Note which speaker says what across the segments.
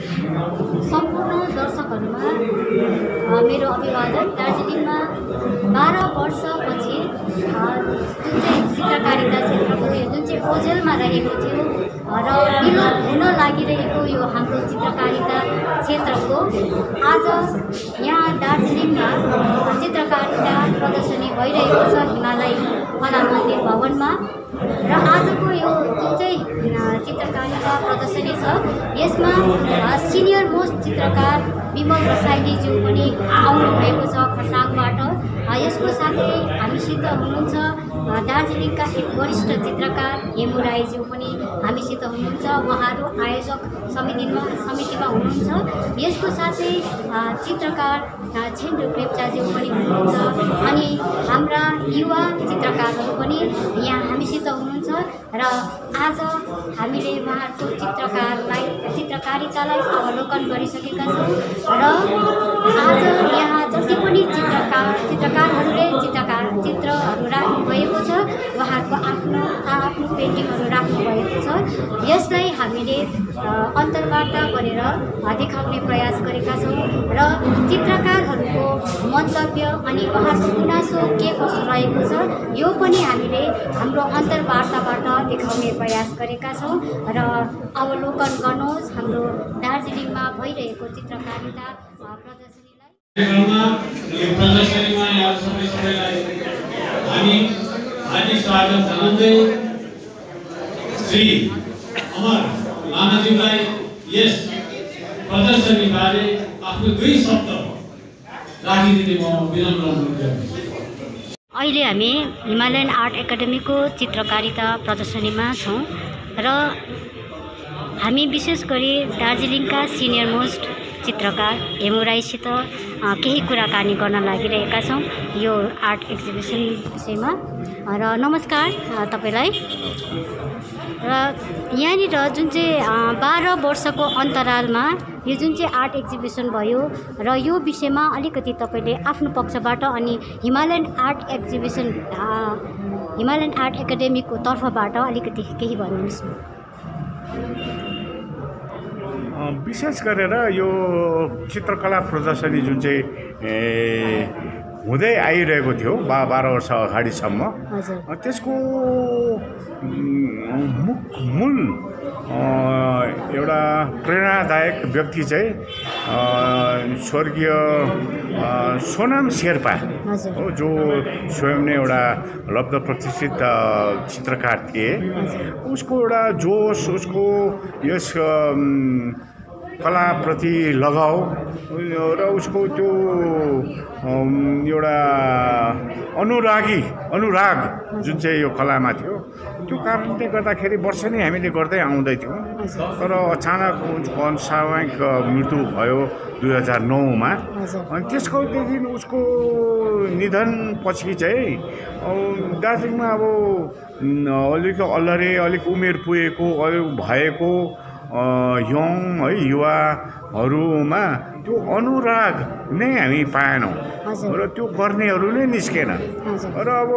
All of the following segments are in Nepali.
Speaker 1: सम्पूर्ण दर्शकहरूमा मेरो अभिवादन। दार्जिलिङमा 12 वर्षपछि जुन चाहिँ चित्रकारिता क्षेत्रको जुन चाहिँ ओझेलमा रहेको थियो र विलोप हुन लागिरहेको यो हाम्रो चित्रकारिता क्षेत्रको आज यहाँ दार्जिलिङमा चित्रकारिता प्रदर्शनी भइरहेको छ हिमालय कला मन्दिर भवनमा। र आजको यो जुन चाहिँ चित्रकारिता प्रदर्शनी छ यसमा सिनियर मोस्ट चित्रकार विमल रसाइलीज्यू पनि आउनुभएको छ खरसाङबाट। यसको साथै हामीसित हुनुहुन्छ दार्जिलिङका एक वरिष्ठ चित्रकार हेमु राईज्यू पनि हामीसित हुनुहुन्छ, उहाँहरू आयोजक समितिमा हुनुहुन्छ। यसको साथै चित्रकार छेन्डु लेप्चाज्यू पनि हुनुहुन्छ अनि हाम्रा युवा चित्रकारहरू पनि यहाँ हामीसित हुनुहुन्छ। र आज हामीले उहाँहरूको चित्रकारितालाई अवलोकन गरिसकेका छौँ र आज यहाँ जति पनि चित्रकारहरूले चित्रहरू राख्नुभएको छ उहाँहरूको आफ्नो पेन्टिङहरू राख्नुभएको छ। यसलाई हामीले अन्तर्वार्ता गरेर देखाउने प्रयास गरेका छौँ र चित्रकारहरूको मन्तव्य अनि उहाँहरूको गुनासो के कसो रहेको छ यो पनि हामीले हाम्रो अन्तर्वार्ताबाट देखाउने प्रयास गरेका छौँ। र अवलोकन गर्नुहोस् हाम्रो दार्जिलिङमा भइरहेको चित्रकारिता प्रदर्शनीलाई।
Speaker 2: हामी हार्दिक स्वागत जनाउँदै श्री अमर लामाज्यूलाई यस प्रदर्शनीबारे आफ्नो 2 शब्द राखिदिने म विनम्र अनुरोध गर्छु।
Speaker 1: अहिले हामी हिमालयन आर्ट एकाडेमीको चित्रकारिता प्रदर्शनीमा छौँ र हामी विशेष गरी दार्जिलिङका सिनियर मोस्ट चित्रकार हेमु राईसित केही कुराकानी गर्न लागिरहेका छौँ यो आर्ट एक्जिबिसन विषयमा। र नमस्कार तपाईँलाई। र यहाँनिर जुन चाहिँ 12 वर्षको अन्तरालमा यो जुन चाहिँ आर्ट एक्जिबिसन भयो र यो विषयमा अलिकति तपाईँले आफ्नो पक्षबाट अनि हिमालयन आर्ट एकाडेमीको तर्फबाट अलिकति केही भन्नुहोस्।
Speaker 3: विशेष गरेर यो चित्रकला प्रदर्शनी जुन चाहिँ हुँदै आइरहेको थियो 12 वर्ष अगाडिसम्म, त्यसको मूल एउटा प्रेरणादायक व्यक्ति चाहिँ स्वर्गीय सोनाम शेर्पा हो, जो स्वयं नै एउटा लब्ध प्रतिष्ठित चित्रकार थिए। उसको एउटा जोस, उसको यस कलाप्रति लगाव र उसको त्यो एउटा अनुराग जुन चाहिँ यो कलामा थियो, त्यो कारणले गर्दाखेरि वर्ष नै हामीले गर्दै आउँदै थियौँ। तर अचानक असामयिक मृत्यु भयो 2009 मा। अनि त्यसकोदेखि उसको निधन पछि चाहिँ दार्जिलिङमा अब अलिक अल्लरे, अलिक उमेर पुगेको भएको यङ है युवाहरूमा त्यो अनुराग नै हामी पाएनौँ र त्यो गर्नेहरू नै निस्केन। र अब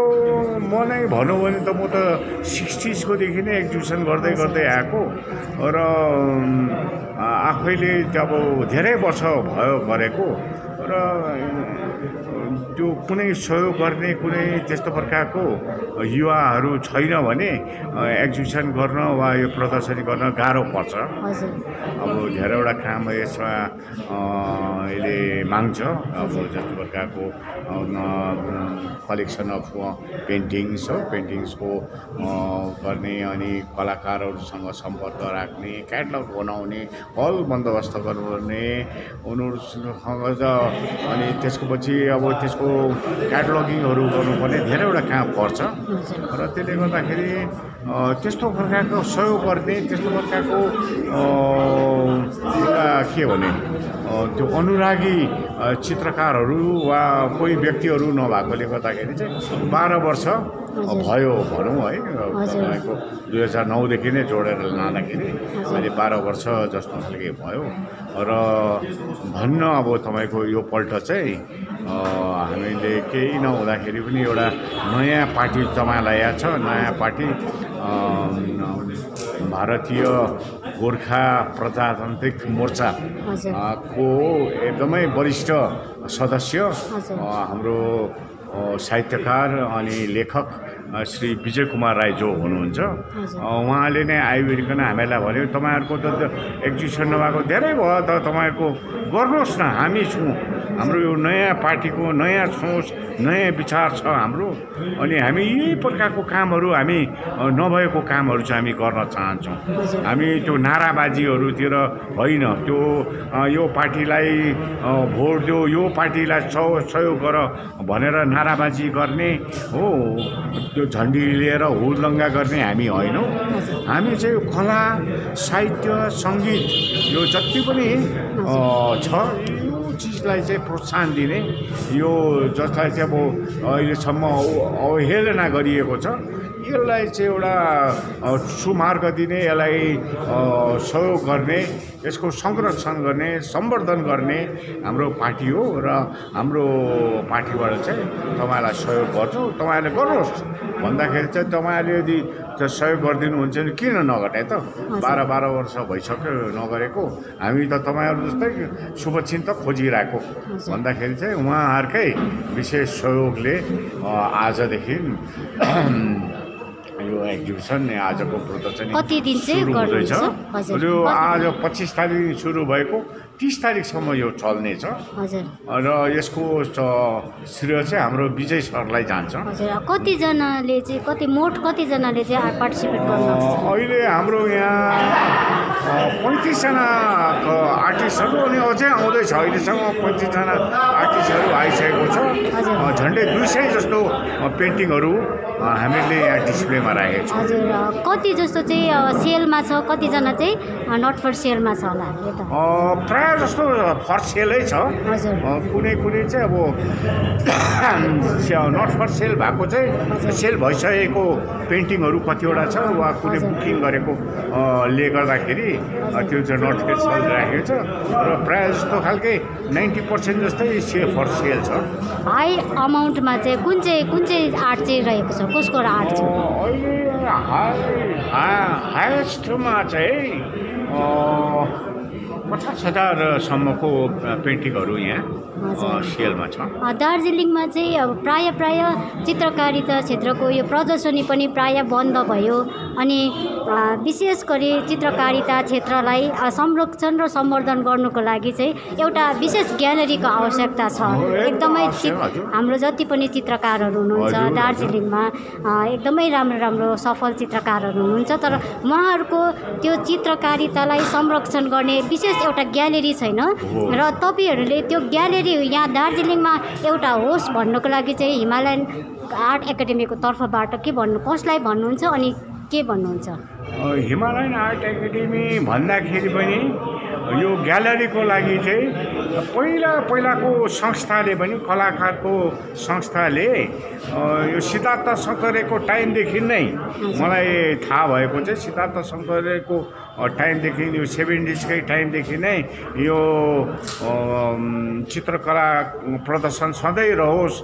Speaker 3: मलाई भनौँ भने त म त 60s देखि नै एक्जिबिसन गर्दै आएको र आफैले अब धेरै वर्ष भयो गरेको र त्यो कुनै सहयोग गर्ने कुनै त्यस्तो प्रकारको युवाहरू छैन भने एक्जिबिसन गर्न वा यो प्रदर्शनी गर्न गाह्रो पर्छ। अब धेरैवटा काम यसमा यसले माग्छ। अब जस्तो प्रकारको कलेक्सन अफ पेन्टिङ्सको गर्ने अनि कलाकारहरूसँग सम्पर्क राख्ने, क्याटलग बनाउने, हल बन्दोबस्त गर्नुपर्ने उनीहरूसँग अनि त्यसको पछि अब त्यसको क्याटलगिङहरू गर्नुपर्ने धेरैवटा काम पर्छ। र त्यसले गर्दाखेरि त्यस्तो प्रकारको सहयोग गर्ने, त्यस्तो प्रकारको के भने त्यो अनुरागी चित्रकारहरू वा कोही व्यक्तिहरू नभएकोले गर्दाखेरि चाहिँ 12 वर्ष भयो भनौँ है। तपाईँको 2009 देखि नै जोडेर लाँदाखेरि अहिले 12 वर्ष जस्तो खालके भयो। र भन्न अब तपाईँको यो पल्ट चाहिँ हामीले केही नहुँदाखेरि पनि एउटा नयाँ पार्टी जम्मा ल्याएको छ। नयाँ पार्टी भारतीय गोर्खा प्रजातान्त्रिक मोर्चा को एकदमै वरिष्ठ सदस्य हाम्रो साहित्यकार अनि लेखक श्री विजय कुमार राई जो हुनुहुन्छ उहाँले नै आइवरिकन हामीलाई भन्यो तपाईहरुको त एक्जिबिसन नभएको धेरै भयो त तपाईहरुको गर्नुहोस् न हामी छौँ हाम्रो यो नयाँ पार्टीको नयाँ सोच नयाँ विचार छ हाम्रो अनि हामी यही प्रकारको कामहरू हामी नभएको कामहरू चाहिँ हामी गर्न चाहन्छौँ हामी त्यो नाराबाजीहरूतिर होइन त्यो यो पार्टीलाई भोट दियो यो पार्टीलाई सहयोग गर भनेर नाराबाजी गर्ने हो त्यो झन्डी लिएर हुलदङ्गा गर्ने हामी होइनौँ हामी चाहिँ कला साहित्य सङ्गीत यो जति पनि छ चिजलाई चाहिँ प्रोत्साहन दिने यो जसलाई चाहिँ अब अहिलेसम्म अवहेलना गरिएको छ यसलाई चाहिँ एउटा सुमार्ग दिने यसलाई सहयोग गर्ने यसको संरक्षण गर्ने सम्वर्धन गर्ने हाम्रो पार्टी हो र हाम्रो पार्टीबाट चाहिँ तपाईलाई सहयोग गर्छौँ तपाईले गर्नुहोस् भन्दाखेरि चाहिँ तपाईले यदि सहयोग गरिदिनुहुन्छ भने किन नगर्ने त 12 वर्ष भइसक्यो नगरेको हामी त तपाईहरु जस्तै शुभचिन्तक खोजिरहेको भन्दाखेरि चाहिँ उहाँहरुकै विशेष सहयोगले आजदेखि यो एक्जिबिसन आजको प्रदर्शनी
Speaker 1: कति दिन चाहिँ गर्नुहुन्छ
Speaker 3: हजुर यो आज 25 तारिख सुरु भएको 30 तारिखसम्म यो चल्नेछ
Speaker 1: हजुर
Speaker 3: र यसको श्रेय चाहिँ हाम्रो विजय सरलाई जान्छ
Speaker 1: हजुर कति जनाले चाहिँ कति जनाले चाहिँ पार्टिसिपेट गर्नुहुन्छ
Speaker 3: अहिले हाम्रो यहाँ 35 जना आर्टिस्टहरु अनि अझै आउँदैछ अहिलेसम्म 35 जना आर्टिस्टहरु आइसकेको छ झन्डै 200 जस्तो पेन्टिङहरु हामीले यहाँ डिस्प्लेमा राखेको छौँ
Speaker 1: हजुर कति जस्तो चाहिँ सेलमा छ कति जना चाहिँ नट फर सेलमा छ होला यता
Speaker 3: प्राय जस्तो फर सेलै छ कुनै चाहिँ अब नट फर सेल भएको चाहिँ सेल भइसकेको पेन्टिङहरु कतिवटा छ वा कुनै बुकिङ गरेको ले गर्दाखेरि त्यो चाहिँ नट फर सेल राखेको छ र प्राय जस्तो खालके 90% जस्तै फर सेल छ
Speaker 1: हाई अमाउन्टमा चाहिँ कुन चाहिँ आर्ट चाहिँ रहेको छ कसको आर्ट छ
Speaker 3: अहिले हाइएस्टमा चाहिँ 50,000 सम्मको पेन्टिङहरु यहाँ सेलमा छ
Speaker 1: दार्जिलिङमा चाहिँ अब प्राय चित्रकारिता क्षेत्रको यो प्रदर्शनी पनि प्राय बन्द भयो अनि विशेष गरी चित्रकारिता क्षेत्रलाई संरक्षण र सम्वर्धन गर्नुको लागि चाहिँ एउटा विशेष ग्यालरीको आवश्यकता छ एकदमै हाम्रो जति पनि चित्रकारहरू हुनुहुन्छ दार्जिलिङमा एकदमै राम्रो सफल चित्रकारहरू हुनुहुन्छ तर उहाँहरूको त्यो चित्रकारितालाई संरक्षण गर्ने विशेष एउटा ग्यालेरी छैन र तपाईहरुले त्यो ग्यालेरी यहाँ दार्जिलिङमा एउटा होस् भन्नको लागि चाहिँ हिमालयन आर्ट एकाडेमीको तर्फबाट के भन्नु कसलाई भन्नुहुन्छ अनि के भन्नुहुन्छ
Speaker 3: हिमालयन आर्ट एकाडेमी भन्दाखेरि पनि यो ग्यालरीको लागि चाहिँ पहिलाको संस्थाले पनि कलाकारको संस्थाले यो सिद्धार्थ शङ्करेको टाइमदेखि नै मलाई थाहा भएको चाहिँ सिद्धार्थ शङ्करेको टाइमदेखि यो 70sकै टाइमदेखि नै यो चित्रकला प्रदर्शन सधैँ रहोस्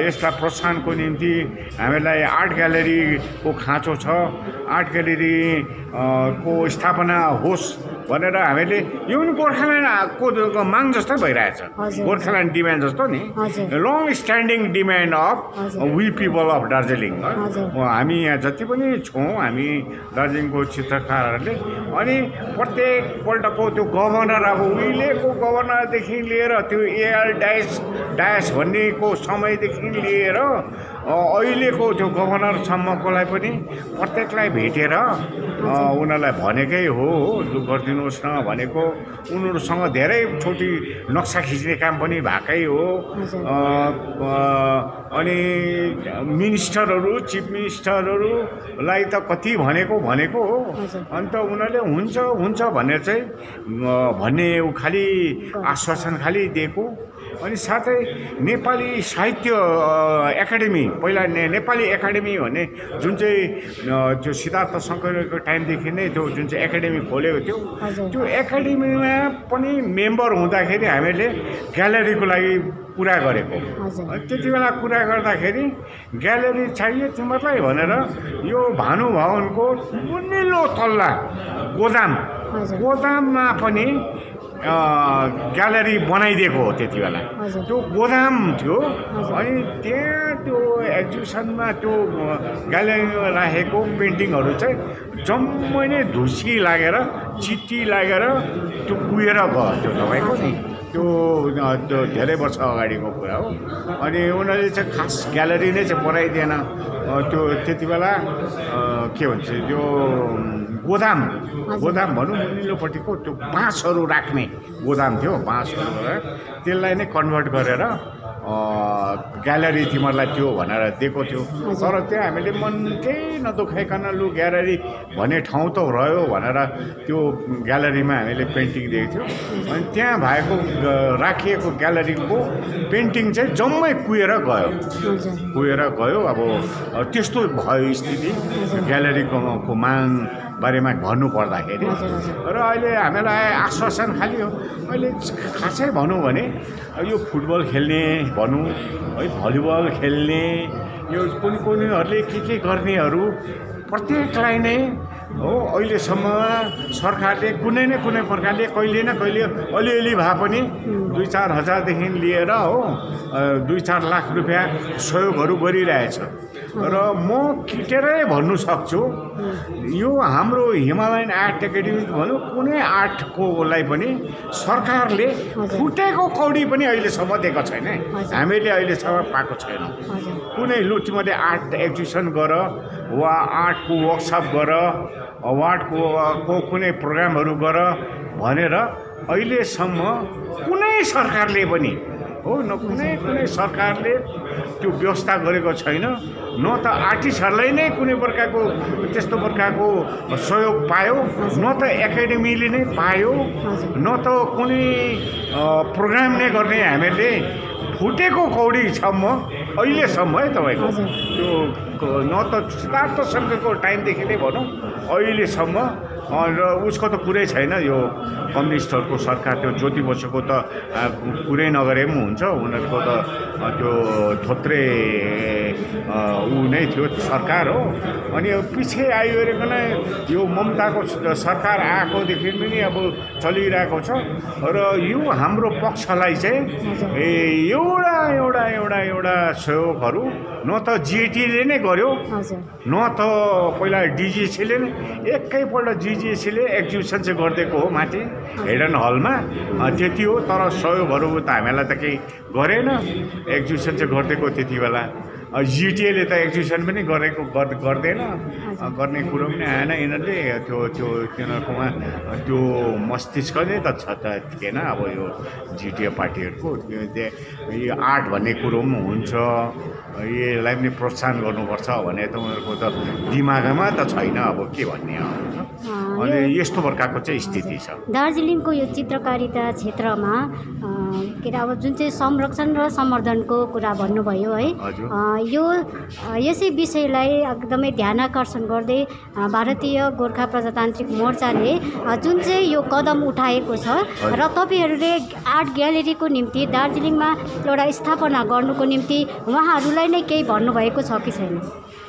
Speaker 3: यसलाई प्रोत्साहनको निम्ति हामीलाई आर्ट ग्यालरीको खाँचो छ आर्ट ग्यालरी को स्थापना होस् भनेर हामीले यो पनि गोर्खाल्यान्डको माग जस्तो भइरहेछ गोर्खाल्यान्ड डिमान्ड जस्तो नि long standing demand of we people of Darjeeling हामी यहाँ जति पनि छौँ हामी दार्जिलिङको चित्रकारहरूले अनि प्रत्येक पल्टको त्यो गभर्नर अब उहिलेको गभर्नरदेखि लिएर त्यो एआर डायस भन्नेको समयदेखि लिएर अहिलेको त्यो गभर्नरसम्मकोलाई पनि प्रत्येकलाई भेटेर उनीहरूलाई भनेकै हो गरिदिनुहोस् न भनेको उनीहरूसँग धेरै छोटी नक्सा खिच्ने काम पनि भएकै हो अनि मिनिस्टरहरू चिफ मिनिस्टरहरूलाई त कति भनेको हो अन्त उनीहरूले हुन्छ भनेर चाहिँ भन्ने खालि आश्वासन खालि दिएको अनि साथै नेपाली साहित्य एकाडेमी पहिला नेपाली एकाडेमी भन्ने जुन चाहिँ त्यो सिद्धार्थ शङ्करको टाइमदेखि नै त्यो जुन चाहिँ एकाडेमी खोलेको थियो त्यो एकाडेमीमा पनि मेम्बर हुँदाखेरि हामीले ग्यालरीको लागि कुरा गरेको त्यति बेला कुरा गर्दाखेरि ग्यालरी चाहियो तिमीहरूलाई भनेर यो भानुभवनको मुनिल्लो तल्ला गोदाम गोदाममा पनि ग्यालरी बनाइदिएको हो त्यति बेला। त्यो गोदाम थियो अनि त्यहाँ त्यो एक्जिबिसनमा त्यो ग्यालेरीमा राखेको पेन्टिङहरू चाहिँ जम्मै नै धुसी लागेर चिट्टी लागेर त्यो कुहेर गयो। त्यो तपाईँको नि त्यो धेरै वर्ष अगाडिको कुरा हो। अनि उनीहरूले चाहिँ खास ग्यालरी नै चाहिँ बनाइदिएन। त्यो त्यति बेला के भन्छ त्यो गोदाम भनौँ मुनिल्लोपट्टिको त्यो बाँसहरू राख्ने गोदाम थियो। बाँसहरू त्यसलाई नै कन्भर्ट गरेर ग्यालरी तिमीहरूलाई त्यो भनेर दिएको थियो। तर त्यहाँ हामीले मन केही नदुखाइकन लु ग्यालरी भन्ने ठाउँ त रह्यो भनेर त्यो ग्यालरीमा हामीले पेन्टिङ दिएको थियो। अनि त्यहाँ भएको राखिएको ग्यालरीको पेन्टिङ चाहिँ जम्मै कुहेर गयो। अब त्यस्तो भयो स्थिति ग्यालरीको माग बारेमा भन्नु पर्दाखेरि। र अहिले हामीलाई आश्वासन खालि हो। अहिले खासै भनौँ भने यो फुटबल खेल्ने भनौँ है, भलिबल खेल्ने, यो कुनैहरूले के गर्नेहरू प्रत्येकलाई नै हो अहिलेसम्म सरकारले कुनै न कुनै प्रकारले कहिले न कहिले अलिअलि भए पनि 2-4 हजारदेखि लिएर हो 2-4 लाख रुपियाँ सहयोगहरू गरिरहेछ। र म किटेरै भन्नु सक्छु यो हाम्रो हिमालयन आर्ट एकाडेमी भनौँ कुनै आर्टकोलाई पनि सरकारले फुटेको कौडी पनि अहिलेसम्म दिएको छैन। हामीले अहिलेसम्म पाएको छैनौँ। कुनै लु तिमीले आर्ट एक्जिबिसन गर वा आर्टको वर्कसप गर वार्डको कुनै प्रोग्रामहरू गर भनेर अहिलेसम्म कुनै सरकारले पनि हो न कुनै सरकारले त्यो व्यवस्था गरेको छैन। न त आर्टिस्टहरूलाई नै कुनै प्रकारको त्यस्तो प्रकारको सहयोग पायो, न त एकाडेमीले नै पायो, न त कुनै प्रोग्राम नै गर्ने हामीले फुटेको कौडीसम्म अहिलेसम्म है तपाईँको त्यो न त सिद्धार्थ शङ्करको टाइमदेखि नै भनौँ अहिलेसम्म। र उसको त कुरै छैन। यो कम्युनिस्टहरूको सरकार त्यो ज्योति बसुको त कुरै नगरे पनि हुन्छ। उनीहरूको त त्यो थोत्रे ऊ नै थियो सरकार हो। अनि पछि आइरहेको यो ममताको सरकार आएकोदेखि पनि अब चलिरहेको छ। र यो हाम्रो पक्षलाई चाहिँ एउटा सहयोगहरू न त जिएटीले नै गर्यो, न त पहिला डिजिएसीले नै एकैपल्ट जिजिएसीले एक्जिबिसन चाहिँ गरिदिएको हो माथि हेडन हलमा त्यति हो। तर सहयोगहरू त हामीलाई त केही गरेन। एक्जिबिसन चाहिँ गरिदिएको त्यति बेला। जिटिएले त एक्जिबिसन पनि गर्दैन, गर्ने कुरो पनि आएन। यिनीहरूले तिनीहरूकोमा त्यो मस्तिष्क नै त थिएन। अब यो जिटिए पार्टीहरूको यो आर्ट भन्ने कुरो पनि हुन्छ, यसलाई पनि प्रोत्साहन गर्नुपर्छ भने त उनीहरूको त दिमागमा त छैन। अब के भन्ने अनि यस्तो प्रकारको चाहिँ स्थिति छ
Speaker 1: दार्जिलिङको यो चित्रकारिता क्षेत्रमा। के अरे अब जुन चाहिँ संरक्षण र सम्वर्धनको कुरा भन्नुभयो है, यसै विषयलाई एकदमै ध्यानाकर्षण गर्दै भारतीय गोर्खा प्रजातान्त्रिक मोर्चाले जुन चाहिँ यो कदम उठाएको छ र तपाईँहरूले आर्ट ग्यालेरीको निम्ति दार्जिलिङमा एउटा स्थापना गर्नुको निम्ति उहाँहरूलाई नै केही भन्नुभएको छ कि छैन?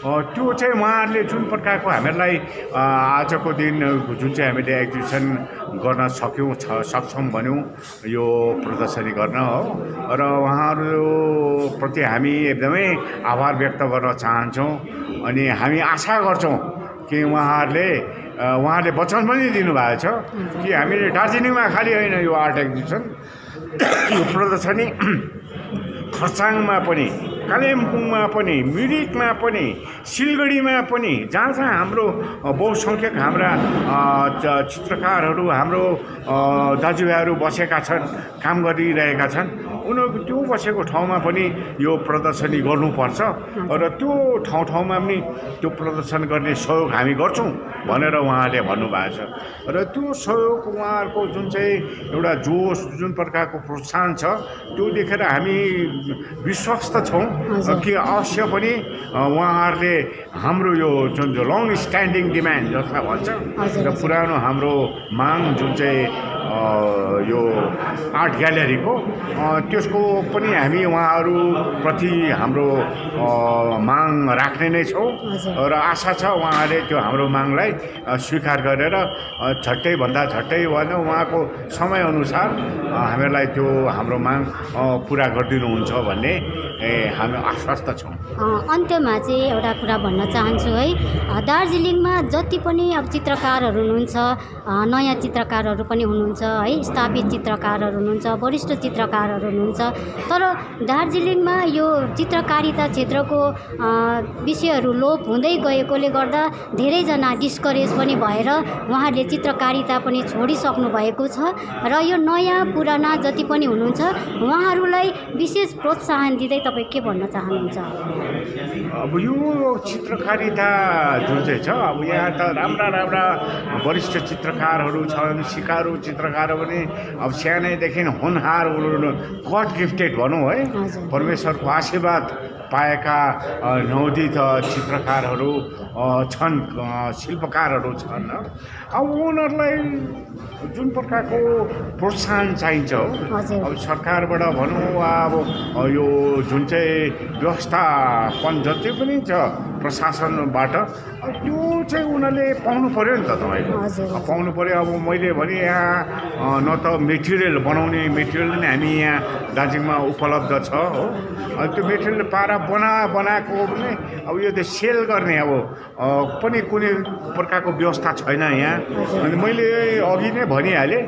Speaker 3: त्यो चाहिँ उहाँहरूले जुन प्रकारको हामीलाई आजको दिन जुन चाहिँ हामीले एक्जिबिसन गर्न सक्षम बन्यौँ यो प्रदर्शनी गर्न हो। र उहाँहरूप्रति हामी एकदमै आभार व्यक्त गर्न चाहन्छौँ। अनि हामी आशा गर्छौँ कि उहाँहरूले वचन पनि दिनुभएको छ कि हामीले दार्जिलिङमा खालि होइन यो आर्ट एक्जिबिसन यो प्रदर्शनी खरसाङमा पनि, कालिम्पोङमा पनि, मिरिकमा पनि, सिलगढीमा पनि, जहाँ हाम्रो बहुसङ्ख्यक हाम्रा चित्रकारहरू हाम्रो दाजुभाइहरू बसेका छन्, काम गरिरहेका छन्, उनीहरूको त्यो बसेको ठाउँमा पनि यो प्रदर्शनी गर्नुपर्छ। र त्यो ठाउँमा पनि त्यो प्रदर्शन गर्ने सहयोग हामी गर्छौँ भनेर उहाँले भन्नुभएको छ। र त्यो सहयोग उहाँहरूको जुन चाहिँ एउटा जोस, जुन प्रकारको प्रोत्साहन छ त्यो देखेर हामी विश्वस्त छौँ कि अवश्य पनि उहाँहरूले हाम्रो यो जुन लङ स्ट्यान्डिङ डिमान्ड जसलाई भन्छ र पुरानो हाम्रो माग जुन चाहिँ यो आर्ट ग्यालेरीको त्यसको पनि हामी उहाँहरूप्रति हाम्रो माग राख्ने नै छौँ र आशा छ उहाँले त्यो हाम्रो मागलाई स्वीकार गरेर झट्टैभन्दा झट्टै भएन उहाँको समयअनुसार हामीलाई त्यो हाम्रो माग पुरा गरिदिनुहुन्छ भन्ने हामी आश्वस्त छौँ।
Speaker 1: अन्त्यमा चाहिँ एउटा कुरा भन्न चाहन्छु है, दार्जिलिङमा जति पनि अब चित्रकारहरू हुनुहुन्छ, नयाँ चित्रकारहरू पनि हुनुहुन्छ है, स्थापित चित्रकारहरू हुनुहुन्छ, वरिष्ठ चित्रकारहरू हुनुहुन्छ, तर दार्जिलिङमा यो चित्रकारिता क्षेत्रको विषयहरू लोप हुँदै गएकोले गर्दा धेरैजना डिस्करेज पनि भएर उहाँहरूले चित्रकारिता पनि छोडिसक्नु भएको छ र यो नयाँ पुराना जति पनि हुनुहुन्छ उहाँहरूलाई विशेष प्रोत्साहन दिँदै तपाईँ के भन्न चाहनुहुन्छ?
Speaker 3: अब यो चित्रकारिता जुन चाहिँ छ, अब यहाँ त राम्रा राम्रा वरिष्ठ चित्रकारहरू छन्, सिकारु चित्रकार पनि अब सानैदेखि होनहार गड गिफ्टेड भनौँ है, परमेश्वरको आशीर्वाद पाएका नवोदित चित्रकारहरू छन्, शिल्पकारहरू छन्। अब उनीहरूलाई जुन प्रकारको प्रोत्साहन चाहिन्छ हो, अब सरकारबाट भनौँ अब यो जुन चाहिँ व्यवस्थापन जति पनि छ प्रशासनबाट त्यो चाहिँ उनीहरूले पाउनु पऱ्यो नि त, तपाईँको पाउनु पऱ्यो। अब मैले भने यहाँ न त मेटेरियल बनाउने मेटेरियल नै हामी यहाँ दार्जिलिङमा उपलब्ध छ हो, त्यो मेटेरियल पारा बनाएको पनि अब यो त सेल गर्ने अब पनि कुनै प्रकारको व्यवस्था छैन यहाँ। अनि मैले अघि नै भनिहालेँ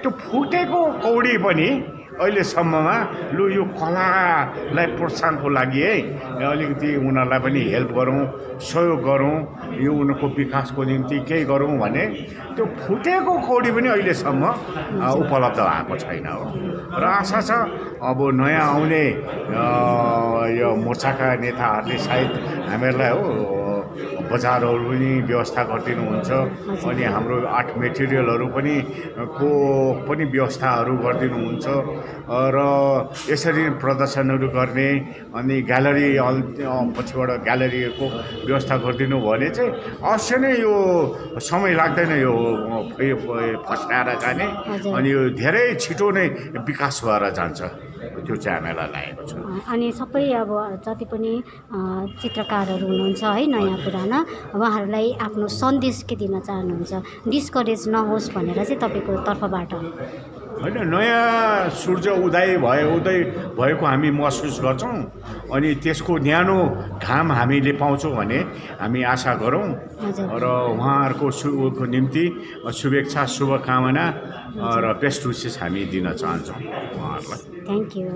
Speaker 3: त्यो फुटेको कौडी पनि अहिलेसम्ममा लु यो कलालाई प्रोत्साहनको लागि है अलिकति उनीहरूलाई पनि हेल्प गरौँ, सहयोग गरौँ, यो उनीहरूको विकासको निम्ति केही गरौँ भने त्यो फुटेको कौडी पनि अहिलेसम्म उपलब्ध भएको छैन हो। र आशा छ अब नयाँ आउने यो मोर्चाका नेताहरूले सायद हामीहरूलाई हो बजारहरू पनि व्यवस्था गरिदिनुहुन्छ, अनि हाम्रो आर्ट मेटेरियलहरू पनि व्यवस्थाहरू गरिदिनुहुन्छ र यसरी प्रदर्शनहरू गर्ने, अनि ग्यालरी पछिबाट ग्यालरीको व्यवस्था गरिदिनु भने चाहिँ अवश्य नै यो समय लाग्दैन यो फस्टाएर जाने, अनि यो धेरै छिटो नै विकास भएर जान्छ, त्यो चाहिँ हामीलाई लागेको छ।
Speaker 1: अनि सबै अब जति पनि चित्रकारहरू हुनुहुन्छ है नयाँ पुराना, उहाँहरूलाई आफ्नो सन्देश के दिन चाहनुहुन्छ, डिस्करेज नहोस् भनेर चाहिँ तपाईँको तर्फबाट?
Speaker 3: होइन, नयाँ सूर्य उदय भएको हामी महसुस गर्छौँ, अनि त्यसको न्यानो घाम हामीले पाउँछौँ भने हामी आशा गरौँ र उहाँहरूको निम्ति शुभेच्छा शुभकामना र बेस्ट विसेस हामी दिन चाहन्छौँ उहाँहरूलाई।
Speaker 1: Thank you.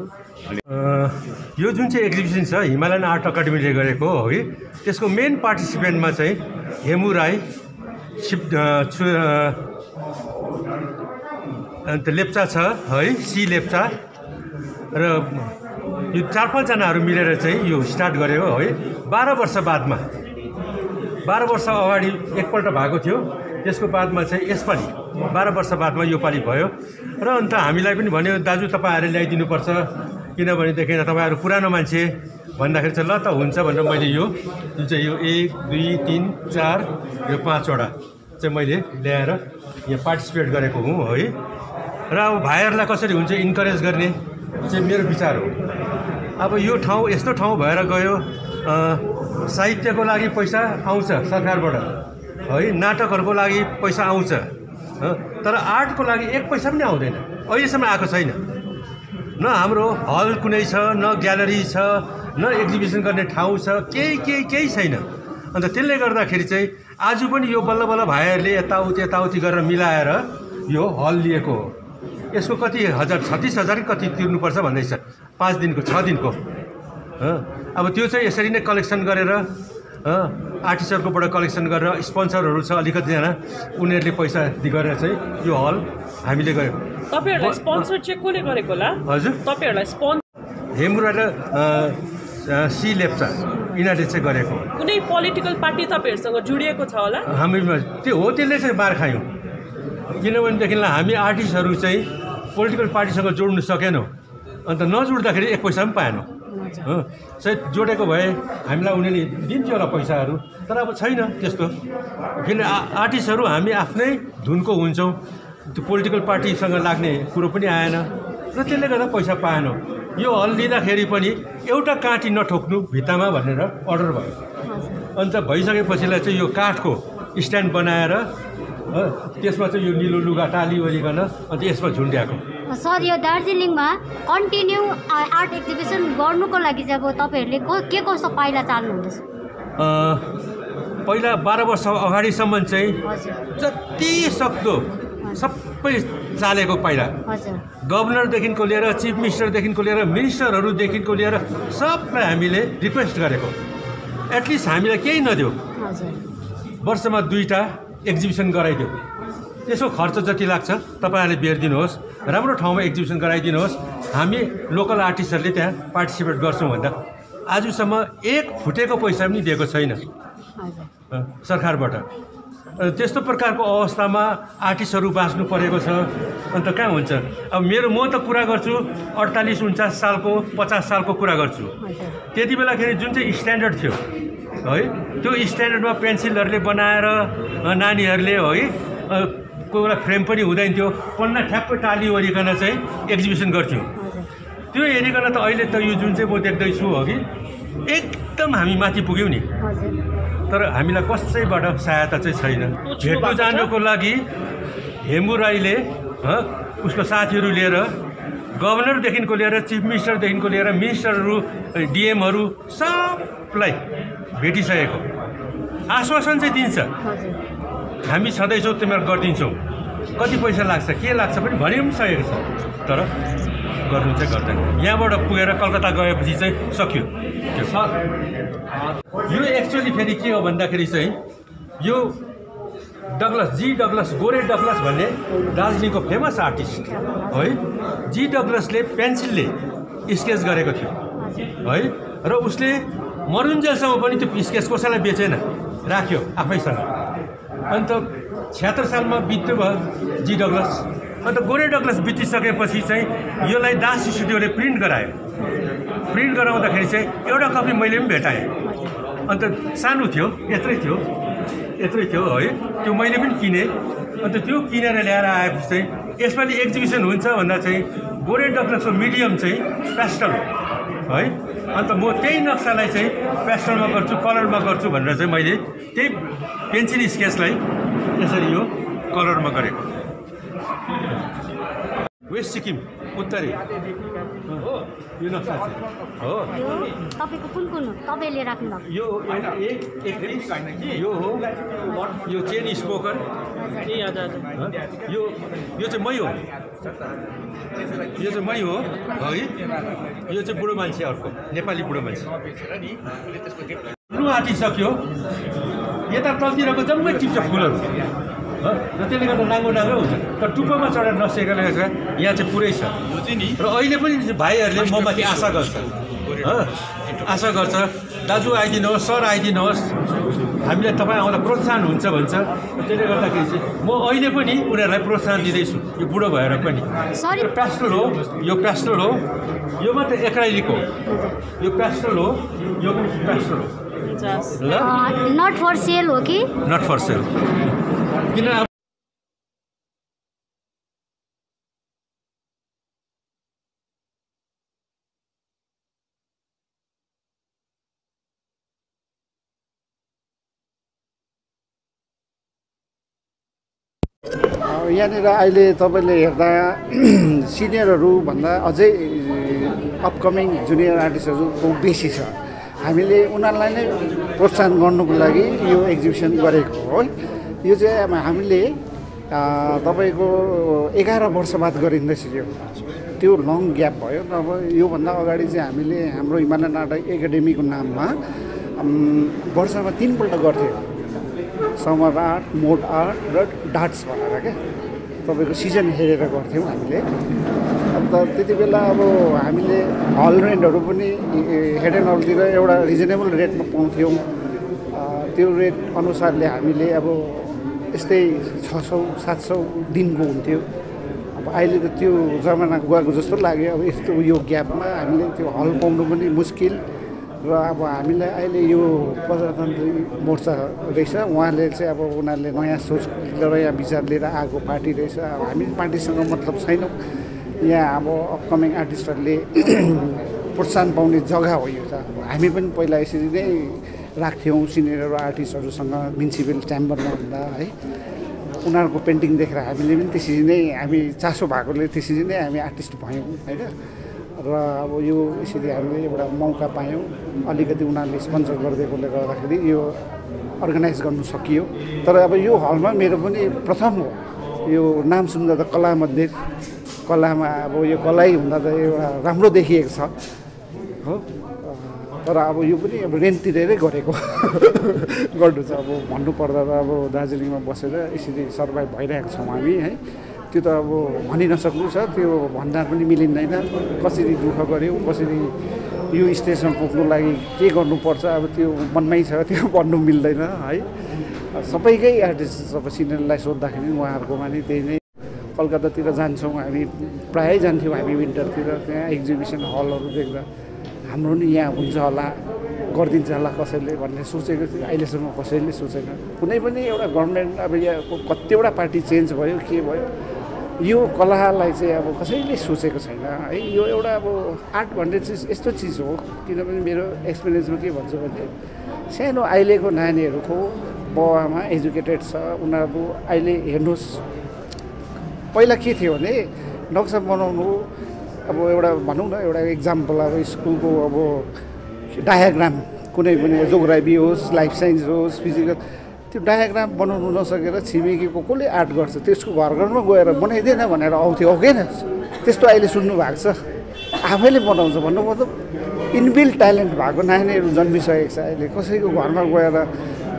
Speaker 4: यो जुन चाहिँ एक्जिबिसन छ हिमालयन आर्ट एकाडेमीले गरेको है, त्यसको मेन पार्टिसिपेन्टमा चाहिँ हेमु राई, अन्त लेप्चा छ है, सी लेप्चा, र यो 4-5जनाहरू मिलेर चाहिँ यो स्टार्ट गरेको है। 12 वर्ष बादमा 12 वर्ष अगाडि एकपल्ट भएको थियो, त्यसको बादमा चाहिँ यसपालि 12 वर्ष बादमा यो पालि भयो। र अन्त हामीलाई पनि भन्यो दाजु तपाईँहरूले ल्याइदिनुपर्छ, किनभनेदेखि तपाईँहरू पुरानो मान्छे भन्दाखेरि चाहिँ ल त हुन्छ भनेर मैले यो जुन चाहिँ यो 1 2 3 4 यो 5वटा चाहिँ मैले ल्याएर यहाँ पार्टिसिपेट गरेको हुँ है। र अब भाइहरूलाई कसरी हुन्छ इन्करेज गर्ने चाहिँ मेरो विचार हो। अब यो ठाउँ यस्तो ठाउँ भएर गयो, साहित्यको लागि पैसा आउँछ सरकारबाट है, नाटकहरूको लागि पैसा आउँछ, तर आर्टको लागि 1 पैसा पनि आउँदैन, अहिलेसम्म आएको छैन। न हाम्रो हल कुनै छ, न ग्यालरी छ, न एक्जिबिसन गर्ने ठाउँ छ, केही छैन। अन्त त्यसले गर्दाखेरि चाहिँ आज पनि यो बल्ल बल्ल भाइहरूले यताउति गरेर मिलाएर यो हल लिएको हो। यसको कति हजार 36,000 कति तिर्नुपर्छ भन्दैछ, 5 दिनको 6 दिनको। अब त्यो चाहिँ यसरी नै कलेक्सन गरेर आर्टिस्टहरूकोबाट कलेक्सन गरेर स्पोन्सरहरू छ अलिकतिजना, उनीहरूले पैसा गरेर चाहिँ यो हल हामीले गऱ्यौँ।
Speaker 5: तपाईहरुलाई स्पोन्सर चाहिँ कसले गरेको होला?
Speaker 4: हजुर,
Speaker 5: तपाईहरुलाई स्पोन्सर
Speaker 4: हेमुरा र सी लेप्चा यिनीहरूले चाहिँ गरेको।
Speaker 5: कुनै पोलिटिकल पार्टी तपाईहरुसँग जोडिएको छ होला?
Speaker 4: हामी त्यो हो, त्यसले चाहिँ मार खायौँ, किनभनेदेखिलाई हामी आर्टिस्टहरू चाहिँ पोलिटिकल पार्टीसँग जोड्नु सकेनौँ, अन्त नजोड्दाखेरि 1 पैसा पनि पाएनौँ। सायद जोडेको भए हामीलाई उनीहरूले दिन्थ्यो होला पैसाहरू, तर अब छैन त्यस्तो। किन आर्टिस्टहरू हामी आफ्नै धुनको हुन्छौँ, त्यो पोलिटिकल पार्टीसँग लाग्ने कुरो पनि आएन र त्यसले गर्दा पैसा पाएन। यो हल लिँदाखेरि पनि एउटा काँटी नठोक्नु भित्तामा भनेर अर्डर भयो। अन्त भइसकेपछिलाई चाहिँ यो काठको स्ट्यान्ड बनाएर त्यसमा चाहिँ यो निलो लुगा टालिओरिकन अन्त यसमा झुन्ड्याएको।
Speaker 1: सर यो दार्जिलिङमा कन्टिन्यू आर्ट एक्जिबिसन गर्नुको लागि चाहिँ अब तपाईँहरूले के कस्तो पाइला चाल्नुहुँदैछ?
Speaker 4: पहिला 12 वर्ष अगाडिसम्म चाहिँ जति सक्दो सबै चालेको पाइला, गभर्नरदेखिको लिएर चिफ मिनिस्टरदेखिको लिएर मिनिस्टरहरूदेखिको लिएर सबलाई हामीले रिक्वेस्ट गरेको, एटलिस्ट हामीलाई केही नदियो, वर्षमा 2टा एक्जिबिसन गराइदियो। त्यसको खर्च जति लाग्छ तपाईँहरूले बेर्दिनुहोस्, राम्रो ठाउँमा एक्जिबिसन गराइदिनुहोस्, हामी लोकल आर्टिस्टहरूले त्यहाँ पार्टिसिपेट गर्छौँ भन्दा आजसम्म एक फुटेको पैसा पनि दिएको छैन सरकारबाट। त्यस्तो प्रकारको अवस्थामा आर्टिस्टहरू बाँच्नु परेको छ। अन्त कहाँ हुन्छ? अब म त कुरा गर्छु 48-49 सालको 50 सालको कुरा गर्छु। त्यति बेलाखेरि जुन चाहिँ स्ट्यान्डर्ड थियो है, त्यो स्ट्यान्डर्डमा पेन्सिलहरूले बनाएर नानीहरूले है कोही बेला फ्रेम पनि हुँदैन थियो, पन्ना ठ्याप्पै टालिओरिकन चाहिँ एक्जिबिसन गर्थ्यौँ। त्यो हेरिकन त अहिले त यो जुन चाहिँ म देख्दैछु अघि एकदम हामी माथि पुग्यौँ नि, तर हामीलाई कसैबाट सहायता चाहिँ छैन। भेट्नु जानुको लागि हेमु राईले उसको साथीहरू लिएर गभर्नरदेखिको लिएर चिफ मिनिस्टरदेखिको लिएर मिनिस्टरहरू डिएमहरू सबलाई भेटिसकेको, आश्वासन चाहिँ दिन्छ हामी छँदैछौँ तिमीहरू गरिदिन्छौँ, कति पैसा लाग्छ के लाग्छ पनि भनि पनि सकेको छ, तर गर्नु चाहिँ गर्दैन। यहाँबाट पुगेर कलकत्ता गएपछि चाहिँ सक्यो त्यो। यो एक्चुअली फेरि के हो भन्दाखेरि चाहिँ यो डगलस गोरे डगलस भन्ने दार्जिलिङको फेमस आर्टिस्ट है, जी डगलसले पेन्सिलले स्केच गरेको थियो है, र उसले मरुन्जेलसम्म पनि त्यो स्केच कसैलाई बेचेन, राख्यो आफैसँग। अन्त 76 सालमा बित्नु भयो जी डगलस। अन्त गोरे डगलस बितिसकेपछि चाहिँ यसलाई दास स्टुडियोले प्रिन्ट गरायो। प्रिन्ट गराउँदाखेरि चाहिँ एउटा कपी मैले पनि भेटाएँ। अन्त सानो थियो, यत्रै थियो है, त्यो मैले पनि किनेँ। अन्त त्यो किनेर ल्याएर आएपछि चाहिँ यसपालि एक्जिबिसन हुन्छ भन्दा चाहिँ गोरे डगलसको मिडियम चाहिँ पेस्टल हो है। अन्त म त्यही नक्सालाई चाहिँ पेस्टलमा गर्छु, कलरमा गर्छु भनेर चाहिँ मैले त्यही पेन्सिल स्केचलाई यसरी यो कलरमा गरेको। वेस्ट सिक्किम उत्तरी यो नक्सा चाहिँ हो।
Speaker 1: तपाईँको कुन तपाईँले राख्नु भएको?
Speaker 4: यो यो हो, यो चेन स्पोकन, यो चाहिँ मै हो, यो चाहिँ मै हो है। यो चाहिँ बुढो मान्छे, अर्को नेपाली बुढो मान्छे आँटिसक्यो। यता तलतिरको जम्मै टिप्छ फुलहरू र त्यसले गर्दा नाङ्गो हुन्छ, तर टुप्पोमा चढेर नसकेकोले गर्दा यहाँ चाहिँ पुरै छ। र अहिले पनि भाइहरूले ममाथि आशा गर्छ दाजु आइदिनुहोस्, सर आइदिनुहोस्, हामीले तपाईँ आउँदा प्रोत्साहन हुन्छ भन्छ। त्यसले गर्दाखेरि चाहिँ म अहिले पनि उनीहरूलाई प्रोत्साहन दिँदैछु, यो बुढो भएर पनि। पेस्टल हो, यो पेस्टल हो, यो मात्रै एक्राइलिक हो, यो पेस्टल हो, यो पनि पेस्टल हो।
Speaker 1: नट फर सेल हो कि?
Speaker 4: नट फर सेल, किन
Speaker 6: यहाँनिर अहिले तपाईँले हेर्दा सिनियरहरूभन्दा अझै अपकमिङ जुनियर आर्टिस्टहरू बेसी छ। हामीले उनीहरूलाई नै प्रोत्साहन गर्नुको लागि यो एक्जिबिसन गरेको हो। यो चाहिँ हामीले तपाईँको 11 वर्ष बाद गरिँदैछ यो, त्यो लङ ग्याप भयो। अब योभन्दा अगाडि चाहिँ हामीले हाम्रो हिमालय नाटक एकाडेमीको नाममा वर्षमा 3 पल्ट गर्थ्यौँ, समर आर्ट, मोड आर्ट र डाट्स भनेर क्या, तपाईँको सिजन हेरेर गर्थ्यौँ हामीले। अन्त त्यति बेला अब हामीले हल रेन्टहरू पनि हेड एन्ड हलतिर एउटा रिजनेबल रेटमा पाउँथ्यौँ। त्यो रेट अनुसारले हामीले अब यस्तै 600-700 दिनको हुन्थ्यो। अब अहिले त त्यो जमाना गएको जस्तो लाग्यो। अब यस्तो यो ग्यापमा हामीले त्यो हल पाउनु पनि मुस्किल, र अब हामीलाई अहिले यो प्रजातन्त्री मोर्चा रहेछ उहाँले चाहिँ अब उनीहरूले नयाँ सोच नयाँ विचार लिएर आएको पार्टी रहेछ अब हामी पार्टीसँग मतलब छैनौँ यहाँ अब अपकमिङ आर्टिस्टहरूले प्रोत्साहन पाउने जग्गा हो यो त हामी पनि पहिला यसरी नै राख्थ्यौँ सिनियर आर्टिस्टहरूसँग म्युनिसिपल च्याम्बरमा हुँदा है उनीहरूको पेन्टिङ देखेर हामीले पनि त्यसरी नै हामी चासो भएकोले त्यसरी नै हामी आर्टिस्ट भयौँ होइन र अब यो यसरी हामीले एउटा मौका पायौँ अलिकति उनीहरूले स्पोन्सर गरिदिएकोले गर्दाखेरि यो अर्गनाइज गर्नु सकियो तर अब यो हलमा मेरो पनि प्रथम हो यो नाम सुन्दा त कला मन्दिर कलामा अब यो कलै हुँदा त एउटा राम्रो देखिएको छ हो तर अब यो पनि अब रेन्ट तिरेरै गरेको गर्नु छ अब भन्नुपर्दा त अब दार्जिलिङमा बसेर यसरी सर्भाइभ भइरहेको छौँ हामी है त्यो त अब भनि नसक्नु छ त्यो भन्दा पनि मिलिँदैन कसरी दुःख गऱ्यौँ कसरी यो स्टेजमा पुग्नु लागि के गर्नुपर्छ अब त्यो मनमै छ त्यो भन्नु मिल्दैन है सबैकै आर्टिस्ट अब सिनियरलाई सोद्धाखेरि उहाँहरूकोमा नि त्यही नै कलकत्तातिर जान्छौँ हामी प्रायै जान्थ्यौँ हामी विन्टरतिर त्यहाँ एक्जिबिसन हलहरू देख्दा हाम्रो नि यहाँ हुन्छ होला गरिदिन्छ होला कसैले भन्ने सोचेको थियो अहिलेसम्म कसैले सोचेन कुनै पनि एउटा गभर्मेन्ट अब यहाँको कतिवटा पार्टी चेन्ज भयो के भयो यो कलालाई चाहिँ अब कसैले सोचेको छैन है यो एउटा अब आर्ट भन्ने चिज यस्तो चिज हो किनभने मेरो एक्सपिरियन्समा के भन्छु भने सानो अहिलेको नानीहरूको बाउआमा एजुकेटेड छ उनीहरू अहिले हेर्नुहोस् पहिला के थियो भने नक्सा बनाउनु अब एउटा भनौँ न एउटा इक्जाम्पल अब स्कुलको अब डायाग्राम कुनै पनि जोग्राफी होस् लाइफ साइन्स होस् फिजिकल त्यो डायाग्राम बनाउनु नसकेर छिमेकीको कसले आर्ट गर्छ त्यसको घर घरमा गएर बनाइदिएन भनेर आउँथ्यो हो किन त्यस्तो अहिले सुन्नु भएको छ आफैले बनाउँछ भन्नु मतलब इनबिल्ड ट्यालेन्ट भएको नानीहरू जन्मिसकेको छ अहिले कसैको घरमा गएर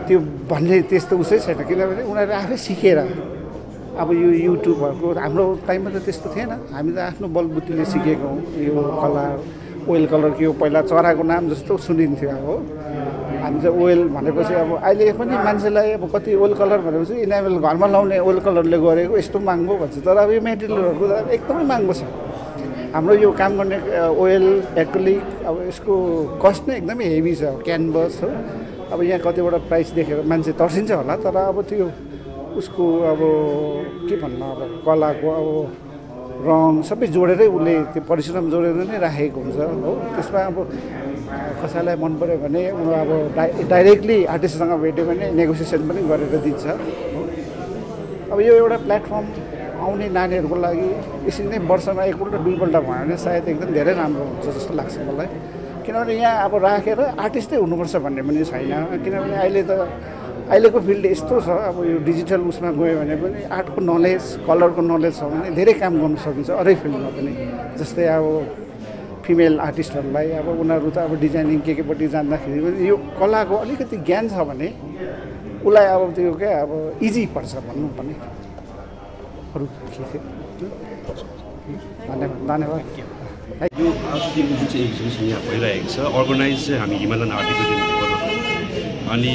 Speaker 6: त्यो भन्ने त्यस्तो उसै छैन किनभने उनीहरू आफै सिकेर अब यो युट्युबहरूको हाम्रो टाइममा त त्यस्तो थिएन हामी त आफ्नो बलबुद्धिले सिकेको हौँ यो कलर ओइल कलर के हो पहिला चराको नाम जस्तो सुनिन्थ्यो अब हामी चाहिँ ओइल भनेपछि अब अहिले पनि मान्छेलाई अब कति ओइल कलर भनेपछि इनामेल घरमा लाउने ओइल कलरले गरेको यस्तो महँगो भन्छ तर अब यो मेटेरियलहरूको त एकदमै महँगो छ हाम्रो यो काम गर्ने ओइल एक्रिलिक अब यसको कस्ट नै एकदमै हेभी छ क्यानभस हो अब यहाँ कतिवटा प्राइस देखेर मान्छे तर्सिन्छ होला तर अब त्यो उसको अब के भन्नु अब कलाको अब रङ सबै जोडेरै उसले त्यो परिश्रम जोडेर नै राखेको हुन्छ हो त्यसमा अब कसैलाई मन पऱ्यो भने उनीहरू अब डाइरेक्टली आर्टिस्टसँग भेट्यो भने नेगोसिएसन पनि गरेर दिन्छ हो अब यो एउटा प्लेटफर्म आउने नानीहरूको लागि यसरी नै वर्षमा एकपल्ट दुईपल्ट भयो भने सायद एकदम धेरै राम्रो हुन्छ जस्तो लाग्छ मलाई किनभने यहाँ अब राखेर आर्टिस्टै हुनुपर्छ भन्ने पनि छैन किनभने अहिलेको फिल्ड यस्तो छ अब यो डिजिटल उसमा गयो भने पनि आर्टको नलेज कलरको नलेज छ भने धेरै काम गर्न सकिन्छ अरू फिल्डमा पनि जस्तै अब फिमेल आर्टिस्टहरूलाई अब उनीहरू त अब डिजाइनिङ केपट्टि जाँदाखेरि पनि यो कलाको अलिकति ज्ञान छ भने उसलाई अब त्यो क्या अब इजी पर्छ भन्नु पनि अरू के थियो धन्यवाद
Speaker 7: यो आजदेखि जुन चाहिँ एक्जिबिसन यहाँ भइरहेको छ अर्गनाइज चाहिँ हामी हिमालयन आर्ट एकाडेमीले गर्नु अनि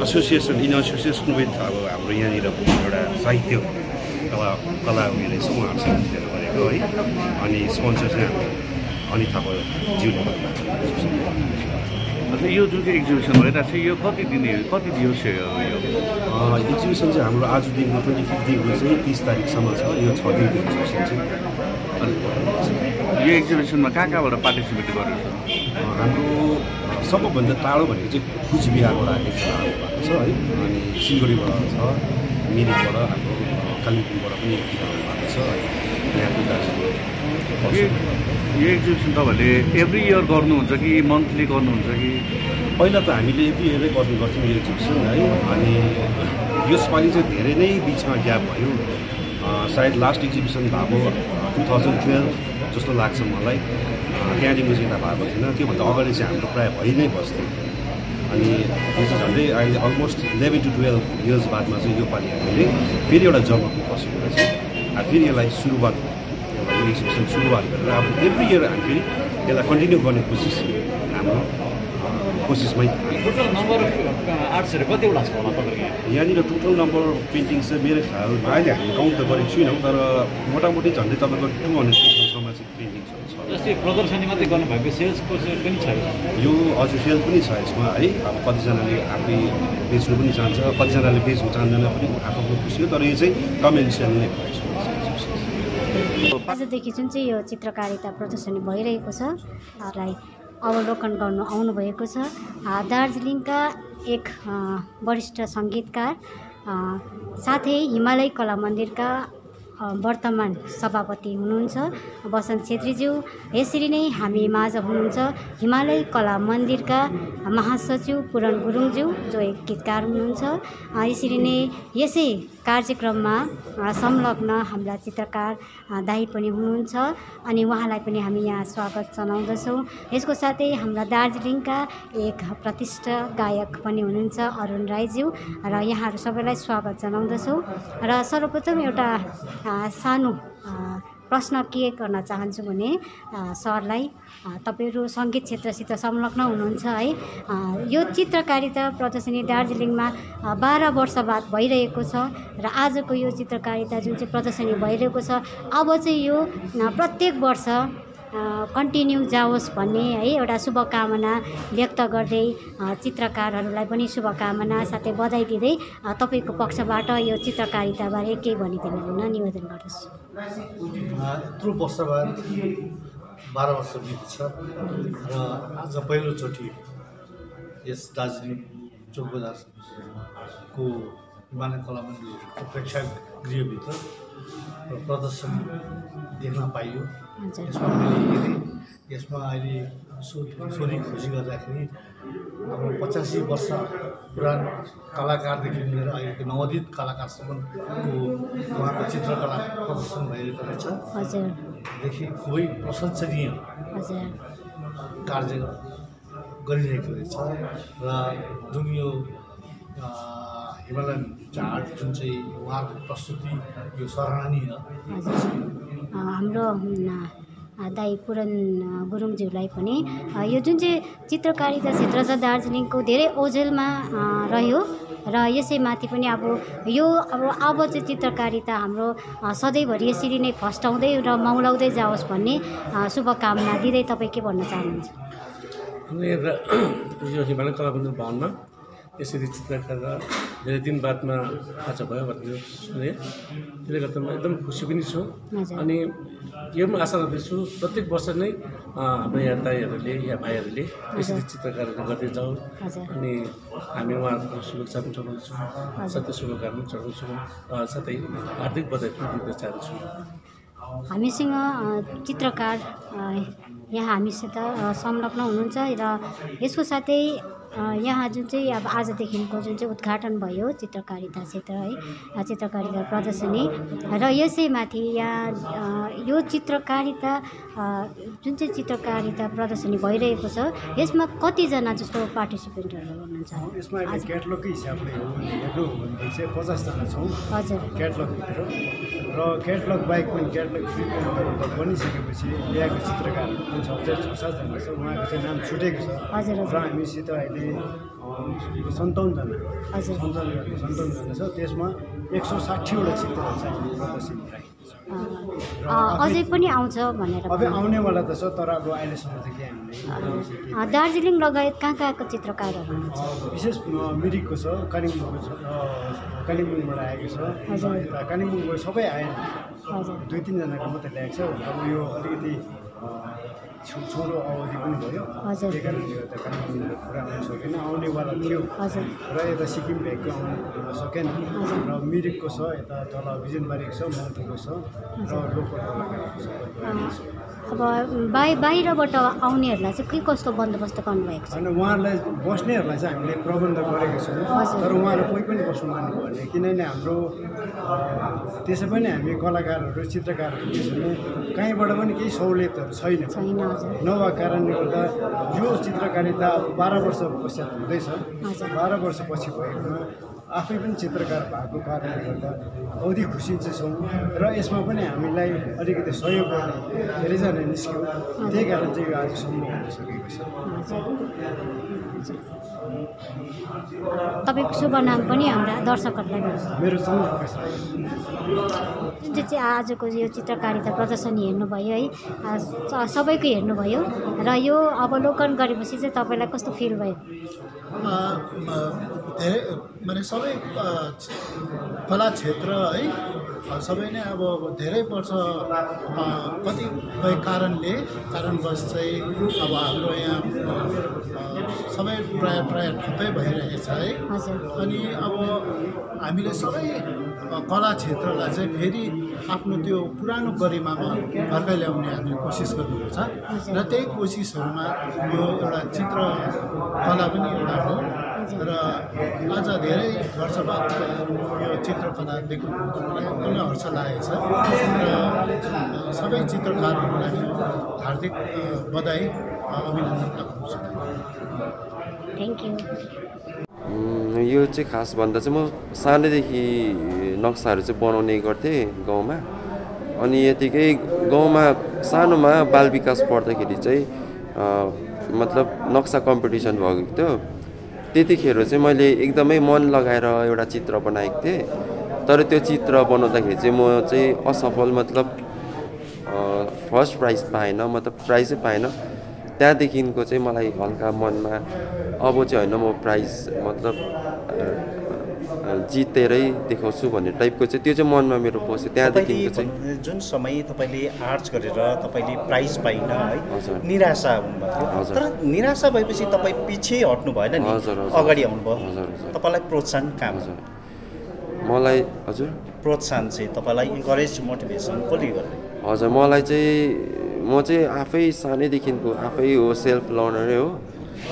Speaker 7: एसोसिएसन इन एसोसिएसन विथ अब हाम्रो यहाँनिर एउटा साहित्य कला उयो रहेछ उहाँहरूसँग मिलेर गरेको है अनि स्पोन्सर चाहिँ हाम्रो अनि थापाज्यूले
Speaker 8: अच्छा यो जुन चाहिँ एक्जिबिसन भइरहेको छ यो कति दिवसीय हो यो
Speaker 7: एक्जिबिसन चाहिँ हाम्रो आजदेखिको 25 देखिको चाहिँ 30 तारिकसम्म छ यो 6 दिनको एक्जिबिसन चाहिँ
Speaker 8: यो एक्जिबिसनमा कहाँबाट पार्टिसिपेट गरेको छ
Speaker 7: हाम्रो सबैभन्दा टाढो भनेको चाहिँ कुचबिहारबाट आएको छ है अनि सिलगढीबाट छ मिरिकबाट हाम्रो कालिम्पोङबाट पनि एकजना भएको छ है यहाँको दार्जिलिङ
Speaker 8: यो एक्जिबिसन तपाईँहरूले एभ्री इयर गर्नुहुन्छ कि मन्थली गर्नुहुन्छ कि
Speaker 7: पहिला त हामीले एभ्री इयरै गर्ने गर्थ्यौँ यो एक्जिबिसन है अनि यसपालि चाहिँ धेरै नै बिचमा ग्याप भयो सायद लास्ट एक्जिबिसन भएको 2012 जस्तो लाग्छ मलाई त्यहाँदेखि चाहिँ यता भएको थिएन त्योभन्दा अगाडि चाहिँ हाम्रो प्रायः भइ नै बस्थ्यो अनि यो चाहिँ झन्डै अहिले अलमोस्ट 11 to 12 इयर्स बादमा चाहिँ यो पालि हामीले फेरि एउटा जग्गाको बसेर चाहिँ फेरि यसलाई सुरुवात एउटा यो एक्जिबिसन सुरुवात गरेर अब एभ्री इयर हामी फेरि यसलाई कन्टिन्यू गर्ने हाम्रो कोसिसमै
Speaker 8: टोटल नम्बर अफ आर्ट्सहरू कतिवटा छ होला तपाईँको
Speaker 7: यहाँनिर टोटल नम्बर अफ पेन्टिङ्स चाहिँ मेरो ख्यालमा अहिले हामीले काउन्ट त गरेको छुइनौँ तर मोटामोटी झन्डै तपाईँको 200सम्म चाहिँ पेन्टिङ्सहरू छ
Speaker 8: जस्तै प्रदर्शनी मात्रै गर्नुभएको सेल्स प्रोसेस पनि छ
Speaker 7: यो हजुर सेल पनि छ यसमा है। अब कतिजनाले आफै बेच्नु पनि चाहन्छ, कतिजनाले बेच्नु चाहँदैन पनि, आफूको खुसी हो। तर यो चाहिँ कमर्सियल नै भएछ।
Speaker 1: आजदेखि जुन चाहिँ यो चित्रकारिता प्रदर्शनी भइरहेको छ लाई अवलोकन गर्नु आउनुभएको छ दार्जिलिङका एक वरिष्ठ सङ्गीतकार साथै हिमालय कला मन्दिरका वर्तमान सभापति हुनुहुन्छ बसन्त छेत्रीज्यू। यसरी नै हामी माझ हुनुहुन्छ हिमालय कला मन्दिरका महासचिव पुरण गुरुङज्यू जो एक गीतकार हुनुहुन्छ। यसरी नै यसै कार्यक्रममा संलग्न हाम्रा चित्रकार दाई पनि हुनुहुन्छ अनि उहाँलाई पनि हामी यहाँ स्वागत जनाउँदछौँ। यसको साथै हाम्रा दार्जिलिङका एक प्रतिष्ठित गायक पनि हुनुहुन्छ अरुण राईज्यू र यहाँहरू सबैलाई स्वागत जनाउँदछौँ। र सर्वप्रथम एउटा सानो प्रश्न के गर्न चाहन्छु भने सरलाई तपाईँहरू सङ्गीत क्षेत्रसित संलग्न हुनुहुन्छ है। यो चित्रकारिता प्रदर्शनी दार्जिलिङमा 12 वर्ष बाद भइरहेको छ र आजको यो चित्रकारिता जुन चाहिँ प्रदर्शनी भइरहेको छ अब चाहिँ यो प्रत्येक वर्ष कन्टिन्यू जाओस् भन्ने है एउटा शुभकामना व्यक्त गर्दै चित्रकारहरूलाई पनि शुभकामना साथै बधाई दिँदै तपाईँको पक्षबाट यो चित्रकारिताबारे केही भनिदिनु हुन निवेदन गर्दछु।
Speaker 9: यत्रो वर्ष बाद 12 वर्ष बित्छ र आज पहिलोचोटि यस दार्जिलिङ चोक बजारको हिमालय कला मन्दिरको प्रेक्षागृहभित्र प्रदर्शन देख्न पाइयो। यसमा अहिले सोधी खोजी गर्दाखेरि अब 85 वर्ष पुरानो कलाकारदेखि लिएर अहिलेको नवोदित कलाकारसम्मको उहाँको चित्रकला प्रदर्शन भइरहेको रहेछ। देखि खुबै प्रशंसनीय कार्य गरिरहेको रहेछ र जुन यो हिमालयन चार्ट जुन चाहिँ उहाँको प्रस्तुति यो सराहनीय।
Speaker 1: हाम्रो दाई पुरण गुरुङज्यूलाई पनि यो जुन चाहिँ चित्रकारिता क्षेत्र छ दार्जिलिङको धेरै ओझेलमा रह्यो र यसैमाथि पनि अब यो अब चाहिँ चित्रकारिता हाम्रो सधैँभरि यसरी नै फस्टाउँदै र मौलाउँदै जाओस् भन्ने शुभकामना दिँदै तपाईँ के भन्न चाहनुहुन्छ?
Speaker 10: यो हिमालय कला मन्दिर भवनमा यसरी चित्रकारिता धेरै दिन बादमा आज भयो भन्ने सुने, त्यसले गर्दा म एकदम खुसी पनि छु अनि यो पनि आशा राख्दछु प्रत्येक वर्ष नै हाम्रो यहाँ दाइहरूले या भाइहरूले यसरी चित्रकारिता गर्दै जाउँ अनि हामी उहाँहरूको शुभेच्छा पनि चढाउँछौँ साथै शुभकामना चढाउँछौँ साथै हार्दिक बधाई पनि दिन चाहन्छु।
Speaker 1: हामीसँग चित्रकार यहाँ हामीसित संलग्न हुनुहुन्छ र यसको साथै यहाँ जुन चाहिँ अब आजदेखिको जुन चाहिँ उद्घाटन भयो चित्रकारिता क्षेत्र है चित्रकारिता प्रदर्शनी र यसैमाथि यहाँ यो चित्रकारिता जुन चाहिँ चित्रकारिता प्रदर्शनी भइरहेको छ यसमा कतिजना जस्तो पार्टिसिपेन्टहरू हुनुहुन्छ?
Speaker 9: यसमा अहिले क्याटलगकै हिसाबले हेर्नु हो भने चाहिँ 50 जना छौँ
Speaker 1: हजुर
Speaker 9: क्याटलगभित्र र क्याटलग बाहेक पनि क्याटलग बनिसकेपछि ल्याएको चित्रकारहरू पनि छ, 6-7 जना छ, उहाँको चाहिँ नाम छुटेको छ र हामीसित अहिले 57 जना छ, त्यसमा 160 वटा चित्र चाहिँ प्रदर्शनी राखेको छ।
Speaker 1: अझै पनि आउँछ भनेर
Speaker 9: अब आउनेवाला त छ तर अब अहिलेसम्म चाहिँ के हामीले
Speaker 1: दार्जिलिङ लगायत कहाँको चित्रकारहरू हुनुहुन्छ?
Speaker 9: विशेष मिरिकको छ, कालिम्पोङको छ, कालिम्पोङबाट आएको छ, यता कालिम्पोङको सबै आएन, 2-3 जनाको मात्रै ल्याएको छ। अब यो अलिकति छोटो अवधि पनि भयो त्यही कारणले गर्दा कालिम्पोङबाट पुरा हुन सकेन, आउनेवाला थियो र यता सिक्किम भेगको आउनु सकेन र मिरिकको छ, यता तल बिजनबारीको छ, मङ्पूको छ र लोकल कलाकारको छ।
Speaker 1: अब बाहिरबाट आउनेहरूलाई चाहिँ के कस्तो बन्दोबस्त गर्नुभएको छ?
Speaker 9: होइन उहाँहरूलाई बस्नेहरूलाई चाहिँ हामीले प्रबन्ध गरेको छौँ तर उहाँहरू कोही पनि बस्नु मान्नु पर्ने किनभने हाम्रो त्यसै पनि हामी कलाकारहरू चित्रकारहरू त्यसो भने कहीँबाट पनि केही सहुलियतहरू छैन नभएको कारणले गर्दा यो चित्रकारिता 12 वर्ष पश्चात हुँदैछ। 12 वर्षपछि भएकोमा आफै पनि चित्रकार भएको कारणले गर्दा औधी खुसी चाहिँ छौँ र यसमा पनि हामीलाई अलिकति सहयोग गर्ने धेरैजना निस्क्यो, त्यही कारण चाहिँ यो आज सम्भव हुन सकेको छ।
Speaker 1: तपाईँको शुभ नाम पनि हाम्रा दर्शकहरूलाई भन्नु।
Speaker 9: मेरो प्रकाश राई।
Speaker 1: जुन चाहिँ आजको यो चित्रकारिता प्रदर्शनी हेर्नुभयो है, सबैको हेर्नुभयो र यो अवलोकन गरेपछि चाहिँ तपाईँलाई कस्तो फिल भयो?
Speaker 11: धेरै माने सबै कला क्षेत्र है सबै नै अब धेरै वर्ष कतिपय कारणवश चाहिँ अब हाम्रो यहाँ सबै प्राय ठप्पै भइरहेछ है। अनि अब हामीले सबै कला क्षेत्रलाई चाहिँ फेरि आफ्नो त्यो पुरानो गरिमामा फर्काइ ल्याउने हामीले कोसिस गर्नुपर्छ र त्यही कोसिसहरूमा यो एउटा चित्रकला पनि एउटा हो र आज धेरै वर्ष बाद यो चित्रकला देख्नु मलाई एकदमै हर्ष लागेको छ र सबै चित्रकारहरूलाई हार्दिक बधाई अभिनन्दन गर्छु।
Speaker 1: Thank you.
Speaker 12: यो चाहिँ खास भन्दा चाहिँ म सानैदेखि नक्साहरू चाहिँ बनाउने गर्थेँ गाउँमा। अनि यतिकै गाउँमा सानोमा बाल विकास पढ्दाखेरि चाहिँ मतलब नक्सा कम्पिटिसन भएको थियो। त्यतिखेर चाहिँ मैले एकदमै मन लगाएर एउटा चित्र बनाएको थिएँ। तर त्यो चित्र बनाउँदाखेरि चाहिँ म चाहिँ असफल, मतलब फर्स्ट प्राइज पाएन, मतलब प्राइजै पाएन। त्यहाँदेखिको चाहिँ मलाई हल्का मनमा अब चाहिँ होइन, म प्राइज मतलब जितेरै देखाउँछु भन्ने टाइपको चाहिँ त्यो चाहिँ मनमा मेरो पस्यो। त्यहाँदेखिको चाहिँ
Speaker 13: जुन समय तपाईँले आर्ट्स गरेर तपाईँले प्राइज पाइन है, निराशा हुनुभयो। तर निराशा भएपछि तपाईँ पछि हट्नु भएन नि, अगाडि आउनुभयो। तपाईँलाई प्रोत्साहन कहाँ छ?
Speaker 12: मलाई हजुर
Speaker 13: प्रोत्साहन चाहिँ तपाईँलाई इन्करेज मोटिभेसन कसले गर्दै?
Speaker 12: हजुर मलाई चाहिँ म चाहिँ आफै सानैदेखिको आफै हो, सेल्फ लर्नरै हो।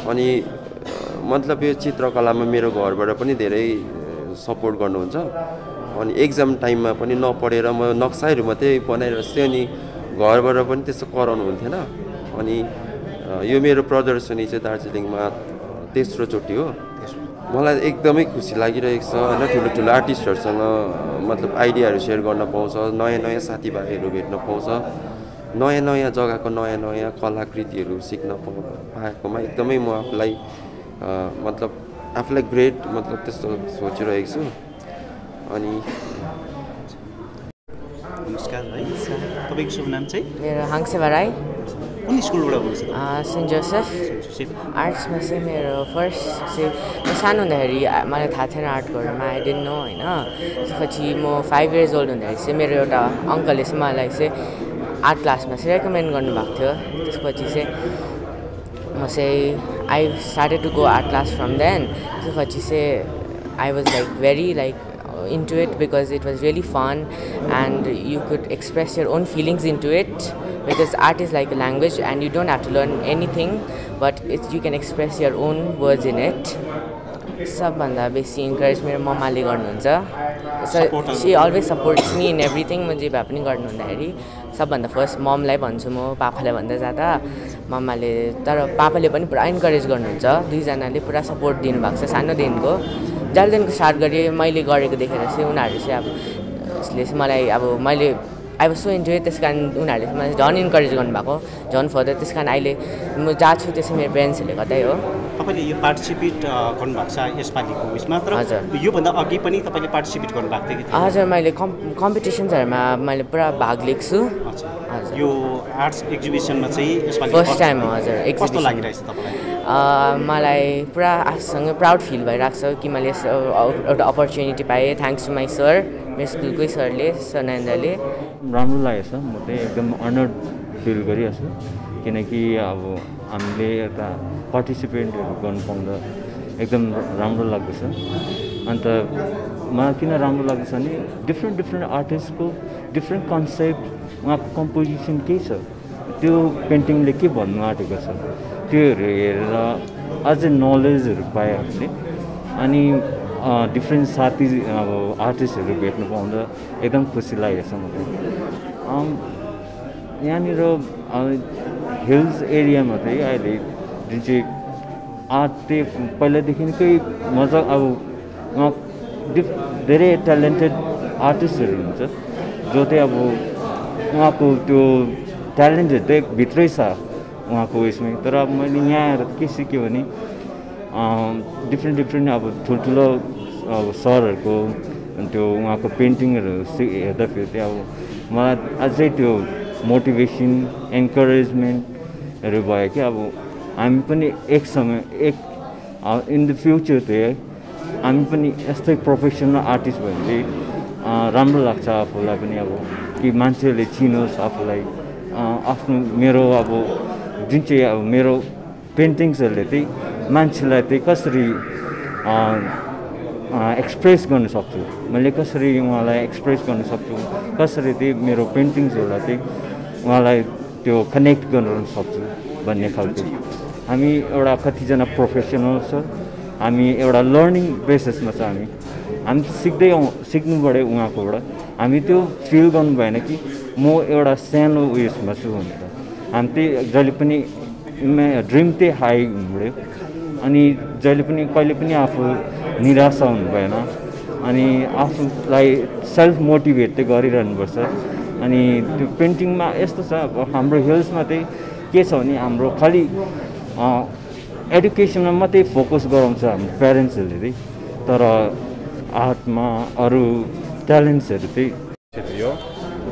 Speaker 12: अनि मतलब यो चित्रकलामा मेरो घरबाट पनि धेरै सपोर्ट गर्नुहुन्छ। अनि एक्जाम टाइममा पनि नपढेर म नक्साहरू मात्रै बनाइरहेको थिएँ। अनि घरबाट पनि त्यस्तो कराउनु हुन्थेन। अनि यो मेरो प्रदर्शनी चाहिँ दार्जिलिङमा तेस्रो चोटि हो। मलाई एकदमै खुसी लागिरहेको छ होइन। ठुलो ठुलो आर्टिस्टहरूसँग मतलब आइडियाहरू सेयर गर्न पाउँछ, नयाँ नयाँ साथीभाइहरू भेट्न पाउँछ, नयाँ नयाँ जग्गाको नयाँ नयाँ कलाकृतिहरू सिक्न पाएकोमा एकदमै म आफूलाई मतलब आफूलाई ग्रेट मतलब त्यस्तो सोचिरहेको छु। अनि
Speaker 13: नमस्कार है, तपाईँको शुभ नाम चाहिँ?
Speaker 14: मेरो हाङसेवा राई।
Speaker 13: कुन स्कुलबाट बोल्नुहुन्छ?
Speaker 14: Saint Joseph. आर्ट्समा चाहिँ मेरो फर्स्ट चाहिँ म सानो हुँदाखेरि मलाई थाहा थिएन आर्ट गर्नुमा, आई डिडन्ट नो होइन। त्यसपछि म 5 इयर्स ओल्ड हुँदाखेरि चाहिँ मेरो एउटा अङ्कलले चाहिँ मलाई चाहिँ आर्ट क्लासमा चाहिँ रेकमेन्ड गर्नुभएको थियो। त्यसपछि चाहिँ म चाहिँ I started to go art class from then. त्यसपछि चाहिँ I was like very like into it because it was really fun and you could express your own feelings into it, because art is like a language and you don't have to learn anything, but you can express your own words in it. सबभन्दा बेसी इन्करेज मेरो मम्माले गर्नुहुन्छ। She always supports me in everything. म जे भए पनि गर्नु हुँदाखेरि सबभन्दा फर्स्ट ममलाई भन्छु म, पापालाई भन्दा जाँदा मम्माले। तर पापाले पनि पुरा इन्करेज गर्नुहुन्छ। दुईजनाले पुरा सपोर्ट दिनुभएको छ सानोदेखिको। जहिलेदेखिको स्टार्ट गरेँ मैले गरेको देखेर चाहिँ उनीहरूले चाहिँ अब यसले चाहिँ मलाई अब मैले आई वाज सो इन्जोय, त्यस कारण उनीहरूले चाहिँ मलाई झन् इन्करेज गर्नुभएको झन् फर्दर। त्यस कारण अहिले म जहाँ छु त्यो चाहिँ मेरो पेरेन्ट्सहरूले गर्दै हो।
Speaker 13: तपाईँले यो पार्टिसिपेट गर्नुभएको छ यसपालिको उयसमा, तर योभन्दा अघि पनि तपाईँले पार्टिसिपेट गर्नुभएको थियो कि?
Speaker 14: हजुर, मैले कम्पिटिसन्सहरूमा मैले पुरा भाग लिएको छु।
Speaker 13: हजुर, यो आर्ट्स एक्जिबिसनमा चाहिँ यसपालि
Speaker 14: फर्स्ट टाइम हो। हजुर,
Speaker 13: कस्तो लागिरहेछ तपाईँलाई?
Speaker 14: मलाई पुरा आफूसँग प्राउड फिल भइरहेको छ कि मैले एउटा अपर्च्युनिटी पाएँ, थ्याङ्क्स टु माई सर, मेरो स्कुलकै सरले, सनन्दले।
Speaker 15: राम्रो लागेको छ। म चाहिँ एकदम अनर्ड फिल गरिरहेको छु, किनकि अब हामीले एउटा पार्टिसिपेन्टहरू गर्नु पाउँदा एकदम राम्रो लाग्दैछ। अन्त मलाई किन राम्रो लाग्दैछ भने डिफ्रेन्ट आर्टिस्टको डिफ्रेन्ट कन्सेप्ट, उहाँको कम्पोजिसन के छ, त्यो पेन्टिङले के भन्नु आँटेको छ, त्योहरू हेरेर अझै नलेजहरू पाएँ हामीले। अनि डिफ्रेन्ट साथी अब आर्टिस्टहरू भेट्नु पाउँदा एकदम खुसी लागेको छ मलाई। यहाँनिर हिल्स एरियामा चाहिँ अहिले जुन चाहिँ आर्ट चाहिँ पहिलादेखिकै मजा, अब उहाँ धेरै ट्यालेन्टेड आर्टिस्टहरू हुन्छ जो चाहिँ अब उहाँको त्यो ट्यालेन्टहरू चाहिँ भित्रै छ उहाँको उयसमै। तर अब मैले यहाँ आएर के सिक्यो भने डिफ्रेन्ट अब ठुल्ठुलो अब सरहरूको त्यो उहाँको पेन्टिङहरू हेर्दाखेरि चाहिँ अब मलाई अझै त्यो मोटिभेसन इन्करेजमेन्टहरू भयो कि अब हामी पनि एक समय इन द फ्युचर चाहिँ हामी पनि यस्तै प्रोफेसनल आर्टिस्ट भयो भने चाहिँ राम्रो लाग्छ आफूलाई पनि अब कि मान्छेहरूले चिनोस् आफूलाई आफ्नो मेरो अब जुन चाहिँ अब मेरो पेन्टिङ्सहरूले चाहिँ मान्छेलाई चाहिँ कसरी एक्सप्रेस गर्न सक्छु मैले कसरी उहाँलाई एक्सप्रेस गर्न सक्छु कसरी चाहिँ मेरो पेन्टिङ्सहरूलाई चाहिँ उहाँलाई त्यो कनेक्ट गर्न सक्छु भन्ने खालको हामी एउटा कतिजना प्रोफेसनल छ हामी एउटा लर्निङ बेसिसमा छ हामी सिक्नु पऱ्यो उहाँकोबाट हामी त्यो फिल गर्नु भएन कि म एउटा सानो उयसमा छु भनेर हामी त्यही जहिले पनि ड्रिम त्यही हाई हुनु पऱ्यो अनि जहिले पनि कहिले पनि आफू निराशा हुनु भएन अनि आफूलाई सेल्फ मोटिभेट चाहिँ गरिरहनुपर्छ अनि त्यो पेन्टिङमा यस्तो छ अब हाम्रो हिल्समा चाहिँ के छ भने हाम्रो खालि एडुकेसनमा मात्रै फोकस गराउँछ हाम्रो प्यारेन्ट्सहरूले चाहिँ तर आर्टमा अरू ट्यालेन्ट्सहरू चाहिँ
Speaker 16: क्षेत्रीय हो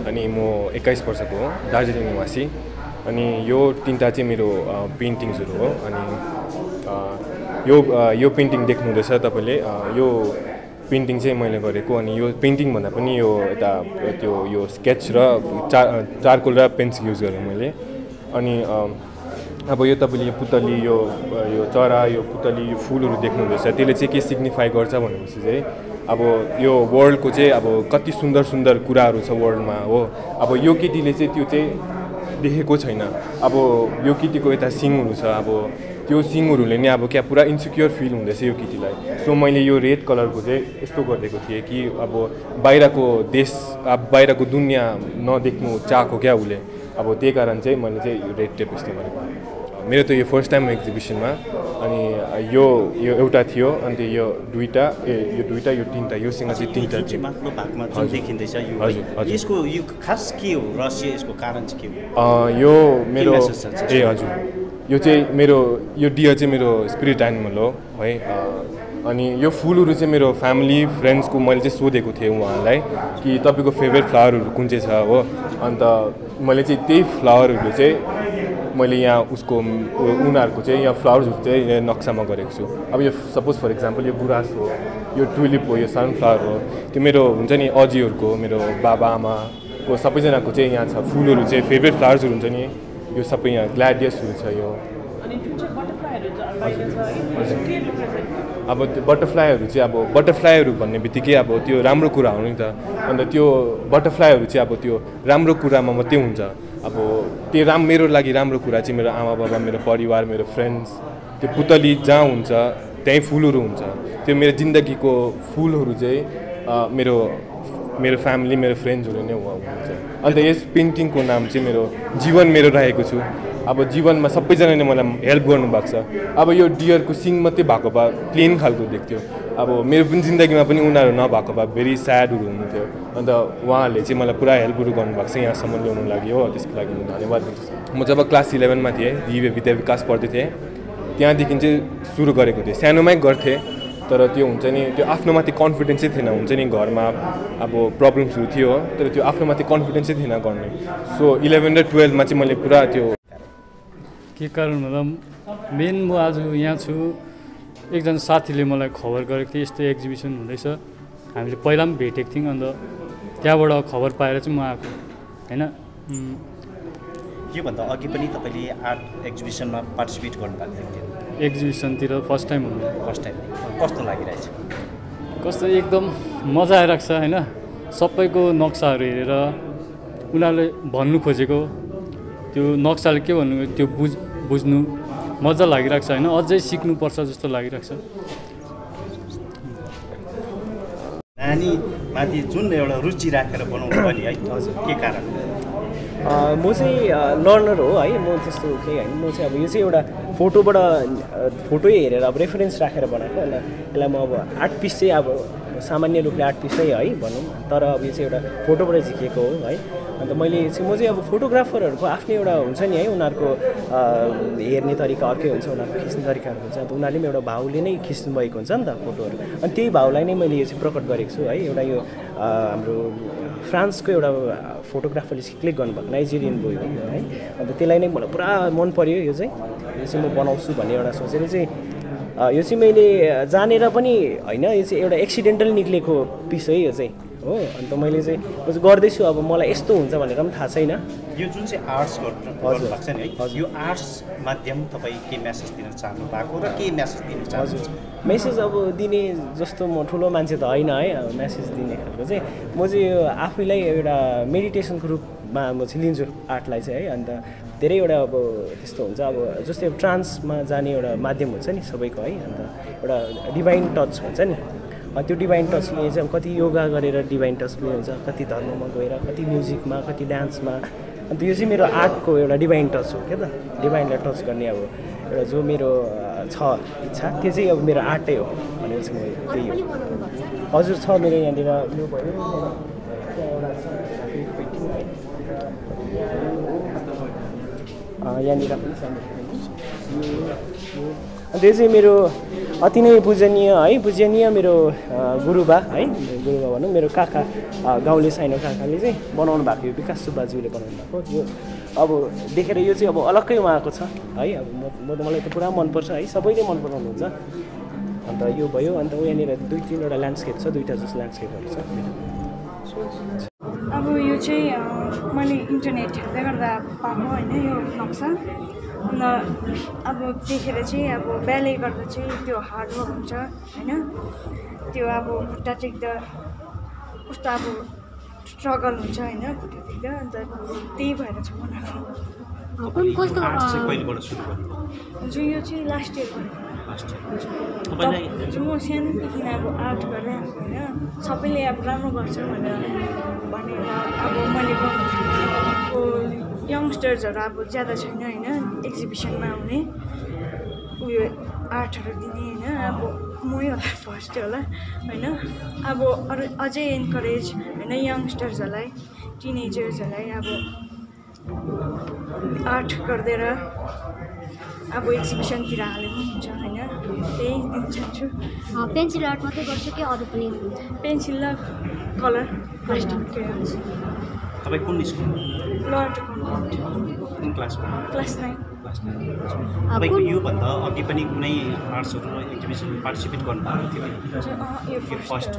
Speaker 16: अनि म 21 वर्षको हो दार्जिलिङ निवासी अनि यो तिनवटा चाहिँ मेरो पेन्टिङ्सहरू हो अनि यो पेन्टिङ देख्नुहुँदैछ तपाईँले यो पेन्टिङ चाहिँ मैले गरेको अनि यो पेन्टिङ भन्दा पनि यो यता त्यो यो स्केच र चारकोल र पेन्सिल युज गरेँ मैले अनि अब यो तपाईँले यो पुतली यो चरा यो पुतली यो फुलहरू देख्नुहुँदैछ त्यसले चाहिँ के सिग्निफाई गर्छ भनेपछि चाहिँ अब यो वर्ल्डको चाहिँ अब कति सुन्दर सुन्दर कुराहरू छ वर्ल्डमा हो अब यो केटीले चाहिँ त्यो चाहिँ देखेको छैन अब यो केटीको यता सिङहरू छ अब त्यो सिङहरूले नै अब क्या पुरा इन्सिक्योर फिल हुँदैछ यो केटीलाई सो मैले यो रेड कलरको चाहिँ यस्तो गरिदिएको थिएँ कि अब बाहिरको देश अब बाहिरको दुनियाँ नदेख्नु चाहेको क्या उसले अब त्यही कारण चाहिँ मैले चाहिँ यो रेड टेप यस्तो गरेको मेरो त यो फर्स्ट टाइम एक्जिबिसनमा अनि यो एउटा थियो अन्त यो दुईवटा यो तिनवटा योसँग चाहिँ तिनवटा थियो
Speaker 13: माथिल्लो भागमा जुन देखिँदैछ यो यसको यो खास के हो रहस्य यसको कारण चाहिँ के हो
Speaker 16: यो मेरो हजुर यो चाहिँ मेरो यो डियर चाहिँ मेरो स्पिरिट एनिमल हो है अनि यो फुलहरू चाहिँ मेरो फ्यामिली फ्रेन्ड्सको मैले चाहिँ सोधेको थिएँ उहाँलाई कि तपाईँको फेभरेट फ्लावरहरू कुन चाहिँ छ हो अन्त मैले चाहिँ त्यही फ्लावरहरू चाहिँ मैले यहाँ उसको उनीहरूको चाहिँ यहाँ फ्लावर्सहरू चाहिँ यहाँ नक्सामा गरेको छु अब यो सपोज फर इक्जाम्पल यो गुराँस हो यो टुलिप हो यो सनफ्लावर हो त्यो मेरो हुन्छ नि अजीहरूको मेरो बाबा आमाको सबैजनाको चाहिँ यहाँ छ फुलहरू चाहिँ फेभरेट फ्लावर्सहरू हुन्छ नि यो सबै यहाँ ग्ल्याडियसहरू छ यो अब त्यो बटरफ्लाईहरू चाहिँ अब बटरफ्लाईहरू भन्ने बित्तिकै अब त्यो राम्रो कुरा हो नि त अन्त त्यो बटरफ्लाईहरू चाहिँ अब त्यो राम्रो कुरामा मात्रै हुन्छ अब त्यो मेरो लागि राम्रो कुरा चाहिँ मेरो आमा बाबा मेरो परिवार मेरो फ्रेन्ड्स त्यो पुतली जहाँ हुन्छ त्यहीँ फुलहरू हुन्छ त्यो मेरो जिन्दगीको फुलहरू चाहिँ मेरो फ्यामिली मेरो फ्रेन्ड्सहरू नै हुन्छ अन्त यस पेन्टिङको नाम चाहिँ मेरो जीवन मेरो रहेको छु अब जीवनमा सबैजनाले मलाई हेल्प गर्नुभएको छ अब यो डियरको सिङ मात्रै भएको भए प्लेन खालको देख्थ्यो अब मेरो पनि जिन्दगीमा पनि उनीहरू नभएको भए भेरी स्याडहरू हुनुहुन्थ्यो अन्त उहाँहरूले चाहिँ मलाई पुरा हेल्पहरू गर्नुभएको छ यहाँसम्म ल्याउनु लागि हो त्यसको लागि म धन्यवाद दिन्छु म जब क्लास 11मा थिएँ दिव्य विद्या विकास पढ्दै थिएँ त्यहाँदेखि चाहिँ सुरु गरेको थिएँ सानोमै गर्थेँ तर त्यो हुन्छ नि त्यो आफ्नोमाथि कन्फिडेन्सै थिएन हुन्छ नि घरमा अब प्रब्लम्सहरू थियो तर त्यो आफ्नोमाथि कन्फिडेन्सै थिएन गर्ने सो 11 र 12मा चाहिँ मैले पुरा त्यो
Speaker 17: के कारण भन्दा मेन म आज यहाँ छु एकजना साथीले मलाई खबर गरेको थियो यस्तो एक्जिबिसन हुँदैछ हामीले पहिला पनि भेटेको थियौँ अन्त त्यहाँबाट खबर पाएर चाहिँ म आएको होइन
Speaker 13: योभन्दा अघि पनि तपाईँले आर्ट एक्जिबिसनमा पार्टिसिपेट गर्नुभएको थियो
Speaker 17: एक्जिबिसनतिर फर्स्ट टाइम हुनु
Speaker 13: फर्स्ट टाइम कस्तो लागिरहेछ
Speaker 17: कस्तो एकदम मजा आइरहेको छ होइन सबैको नक्साहरू हेरेर उनीहरूले भन्नु खोजेको त्यो नक्साले के भन्नु त्यो बुझ्नु मजा लागिरहेको छ होइन अझै सिक्नुपर्छ जस्तो लागिरहेको छ
Speaker 13: नानीमाथि जुन एउटा रुचि राखेर बनाउनु पनि है के कारण
Speaker 18: म चाहिँ लर्नर हो है, म त्यस्तो केही होइन। म चाहिँ अब यो चाहिँ एउटा फोटो हेरेर अब रेफरेन्स राखेर बनाएको होइन। यसलाई म अब आर्ट पिस चाहिँ अब सामान्य रूपले आर्ट पिसै है भनौँ, तर अब यो चाहिँ एउटा फोटोबाट झिकेको हो है। अन्त म चाहिँ अब फोटोग्राफरहरूको आफ्नै एउटा हुन्छ नि है, उनीहरूको हेर्ने तरिका अर्कै हुन्छ, उनीहरूको खिच्ने तरिकाहरू हुन्छ। अन्त उनीहरूले पनि एउटा भावले नै खिच्नु भएको हुन्छ नि त फोटोहरू। अनि त्यही भावलाई नै मैले यो चाहिँ प्रकट गरेको छु है। एउटा यो हाम्रो फ्रान्सको एउटा फोटोग्राफरले क्लिक गर्नुभएको नाइजेरियन बोय हो है। अन्त त्यसलाई नै मलाई पुरा मन पर्यो यो चाहिँ म बनाउँछु भन्ने एउटा सोचेर चाहिँ यो चाहिँ मैले जानेर पनि होइन, यो चाहिँ एउटा एक्सिडेन्टल निक्लेको पिस है यो चाहिँ हो। अन्त मैले चाहिँ गर्दैछु, अब मलाई यस्तो हुन्छ भनेर पनि थाहा छैन।
Speaker 13: यो जुन चाहिँ आर्ट्स गर्नु भएको छ नि है, यो आर्ट्स माध्यम तपाईँ के मेसेज दिन चाहनु भएको र के मेसेज दिन चाहनुहुन्छ?
Speaker 18: मेसेज अब दिने जस्तो म ठुलो मान्छे त होइन है, मेसेज दिने खालको चाहिँ म चाहिँ यो आफैलाई एउटा मेडिटेसनको रूपमा म चाहिँ लिन्छु आर्टलाई चाहिँ है। अन्त धेरैवटा अब त्यस्तो हुन्छ, अब जस्तै अब ट्रान्समा जाने एउटा माध्यम हुन्छ नि सबैको है। अन्त एउटा डिभाइन टच भन्छ नि, त्यो डिभाइन टचले चाहिँ अब कति योगा गरेर डिभाइन टच पनि हुन्छ, कति धर्ममा गएर, कति म्युजिकमा, कति डान्समा। अन्त यो चाहिँ मेरो आर्टको एउटा डिभाइन टच हो क्या त, डिभाइनलाई टच गर्ने अब एउटा जो मेरो छ इच्छा, त्यो चाहिँ अब मेरो आर्टै हो भनेर चाहिँ म त्यही हो। हजुर छ मेरो यहाँनिर यो भयो यहाँनिर पनि सानो। त्यो चाहिँ मेरो अति नै पूजनीय मेरो गुरुबा है, गुरुबा भनौँ, मेरो काका गाउँले साइनो काकाले चाहिँ बनाउनु भएको, यो विकास सुब्बाज्यूले बनाउनु भएको यो। अब देखेर यो चाहिँ अब अलग्गै उहाँको छ है। अब मलाई त पुरा मनपर्छ है, सबैले मन पराउनुहुन्छ। अन्त यो भयो, अन्त यहाँनिर 2-3वटा ल्यान्डस्केप छ, 2टा जस्तो ल्यान्डस्केपहरू छ।
Speaker 19: अब यो चाहिँ मैले इन्टरनेट हेर्दै गर्दा पाएको होइन यो नक्सा। अन्त अब देखेर चाहिँ अब बिहाले गर्दा चाहिँ त्यो हार्डवर्क हुन्छ होइन, त्यो अब खुट्टा टेक्दा कस्तो अब स्ट्रगल हुन्छ होइन खुट्टा टेक्दा। अन्त त्यही भएर चाहिँ बनाएको।
Speaker 1: कस्तो
Speaker 19: हुन्छ यो चाहिँ लास्ट इयर म सानोदेखि अब आर्ट गरेर आएको होइन, सबैले अब राम्रो गर्छ भनेर अब मैले गर्नु थालेँ। यङ्स्टर्सहरू अब ज्यादा छैन होइन, एक्जिबिसनमा आउने उयो आर्टहरू दिने होइन, अब मै होला फर्स्ट होला होइन। अब अझै इन्करेज होइन यङ्स्टर्सहरूलाई, टिनेजर्सहरूलाई अब आर्ट गरिदिएर अब एक्जिबिसनतिर हाले पनि हुन्छ होइन, त्यही दिन चाहन्छु।
Speaker 1: पेन्सिल आर्ट मात्रै गर्छु कि अरू पनि?
Speaker 19: पेन्सिल र कलर प्लास्टिक क्रेयन्स।
Speaker 13: तपाईँ कुन स्कुल?
Speaker 19: लर्ड
Speaker 13: कुन क्लासमा?
Speaker 19: क्लास 9।
Speaker 13: तपाईँको योभन्दा अघि पनि कुनै आर्ट्सहरू एक्जिबिसनमा पार्टिसिपेट गर्नुभएको थियो?
Speaker 19: यो
Speaker 13: फर्स्ट।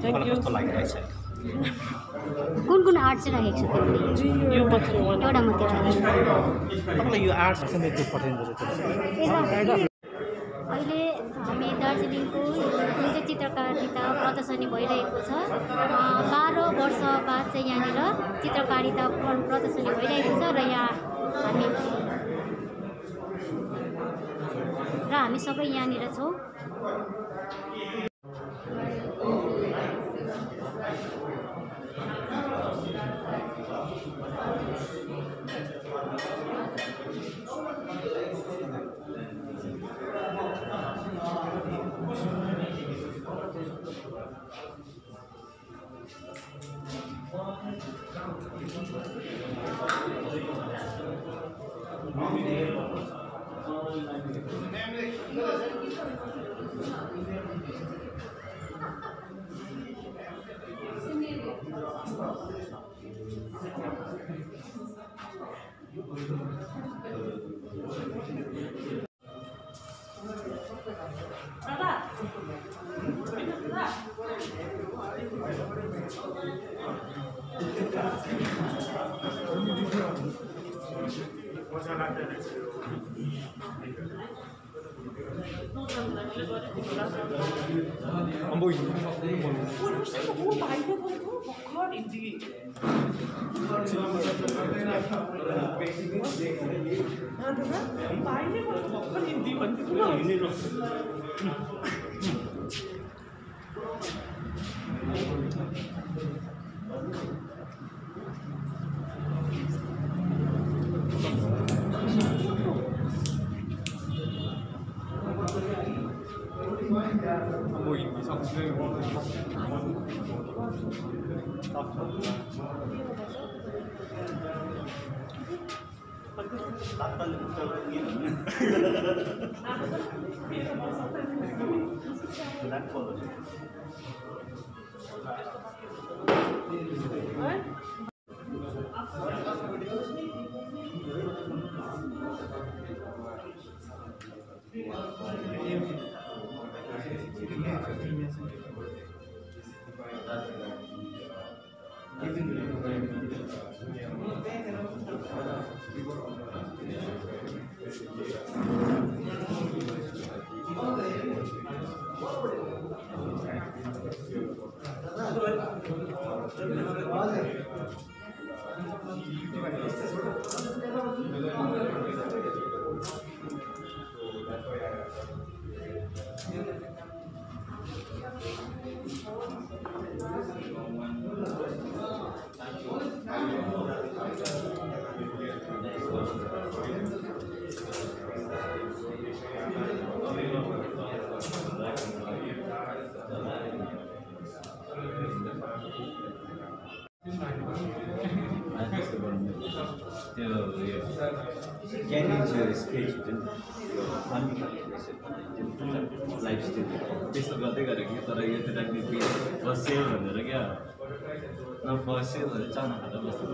Speaker 13: तपाईँलाई कस्तो लागिरहेछ?
Speaker 1: कुन आर्ट चाहिँ राखेको छ तिमीले? एउटा मात्रै
Speaker 13: तपाईँलाई यो आर्ट्स
Speaker 1: अहिले हामी दार्जिलिङको जुन चाहिँ चित्रकारिता प्रदर्शनी भइरहेको छ, 12 वर्ष बाद चाहिँ यहाँनिर चित्रकारिता प्रदर्शनी भइरहेको छ र हामी सबै यहाँनिर छौँ।
Speaker 20: स्केच हुन्छ नि लाइफ स्टाइल त्यस्तो गर्दै गरेको कि तर यो चाहिँ फर्स्ट सेल भनेर क्या फर्स्ट सेल भनेर चाना खाँदा बस्नु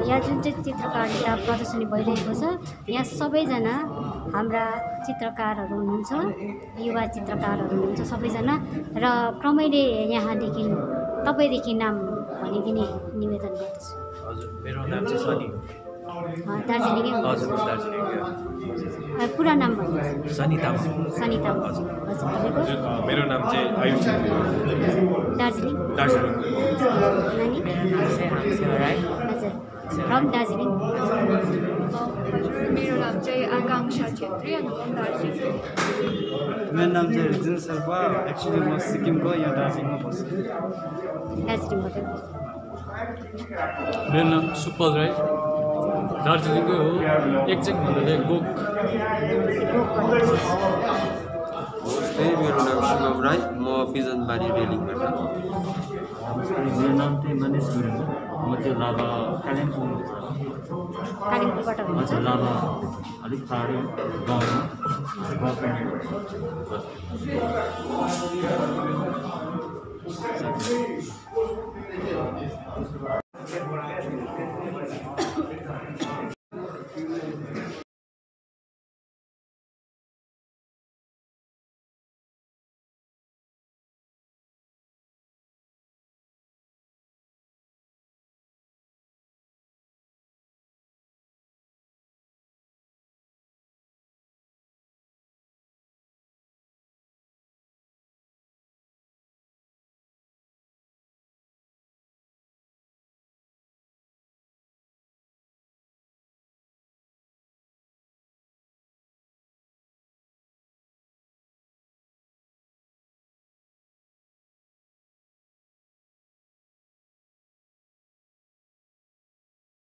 Speaker 1: यहाँ जुन चाहिँ चित्रकारिता प्रदर्शनी भइरहेको छ यहाँ सबैजना हाम्रा चित्रकारहरू हुनुहुन्छ, युवा चित्रकारहरू हुनुहुन्छ सबैजना र क्रमैले यहाँदेखि तपाईँदेखि नाम भनिदिने निवेदन गर्दछु।
Speaker 21: हजुर, मेरो नाम चाहिँ सनी
Speaker 1: दार्जिलिङै हो?
Speaker 21: हजुर, दार्जिलिङ।
Speaker 1: पुरा नाम भन्नुहोस्।
Speaker 21: सनी तामाङ।
Speaker 1: सनी तामाङ। हजुर, तपाईँको?
Speaker 21: मेरो नाम चाहिँ आयुष छेत्री।
Speaker 1: दार्जिलिङ?
Speaker 21: दार्जिलिङ।
Speaker 1: नानी? हजुर, फ्रम दार्जिलिङ।
Speaker 22: मेरो नाम चाहिँ आकाङ्क्षा छेत्री अनि म दार्जिलिङ।
Speaker 23: मेरो नाम चाहिँ रिजन शेर्पा। एक्चुअली म सिक्किमको यहाँ दार्जिलिङमा बस्छु।
Speaker 1: दार्जिलिङबाट।
Speaker 17: मेरो नाम सुपल राई, दार्जिलिङकै हो। एक्ज्याक्ट भन्दा चाहिँ गोक।
Speaker 12: मेरो नाम शिवम राई, म बिजनबारी रेलिङबाट।
Speaker 15: मेरो नाम चाहिँ मनिष गुरुङ हो, म चाहिँ लाभा
Speaker 1: कालिम्पोङबाट हुनुहुन्छ?
Speaker 15: हजुर, लाभा अलिक टाढो गाउँमा।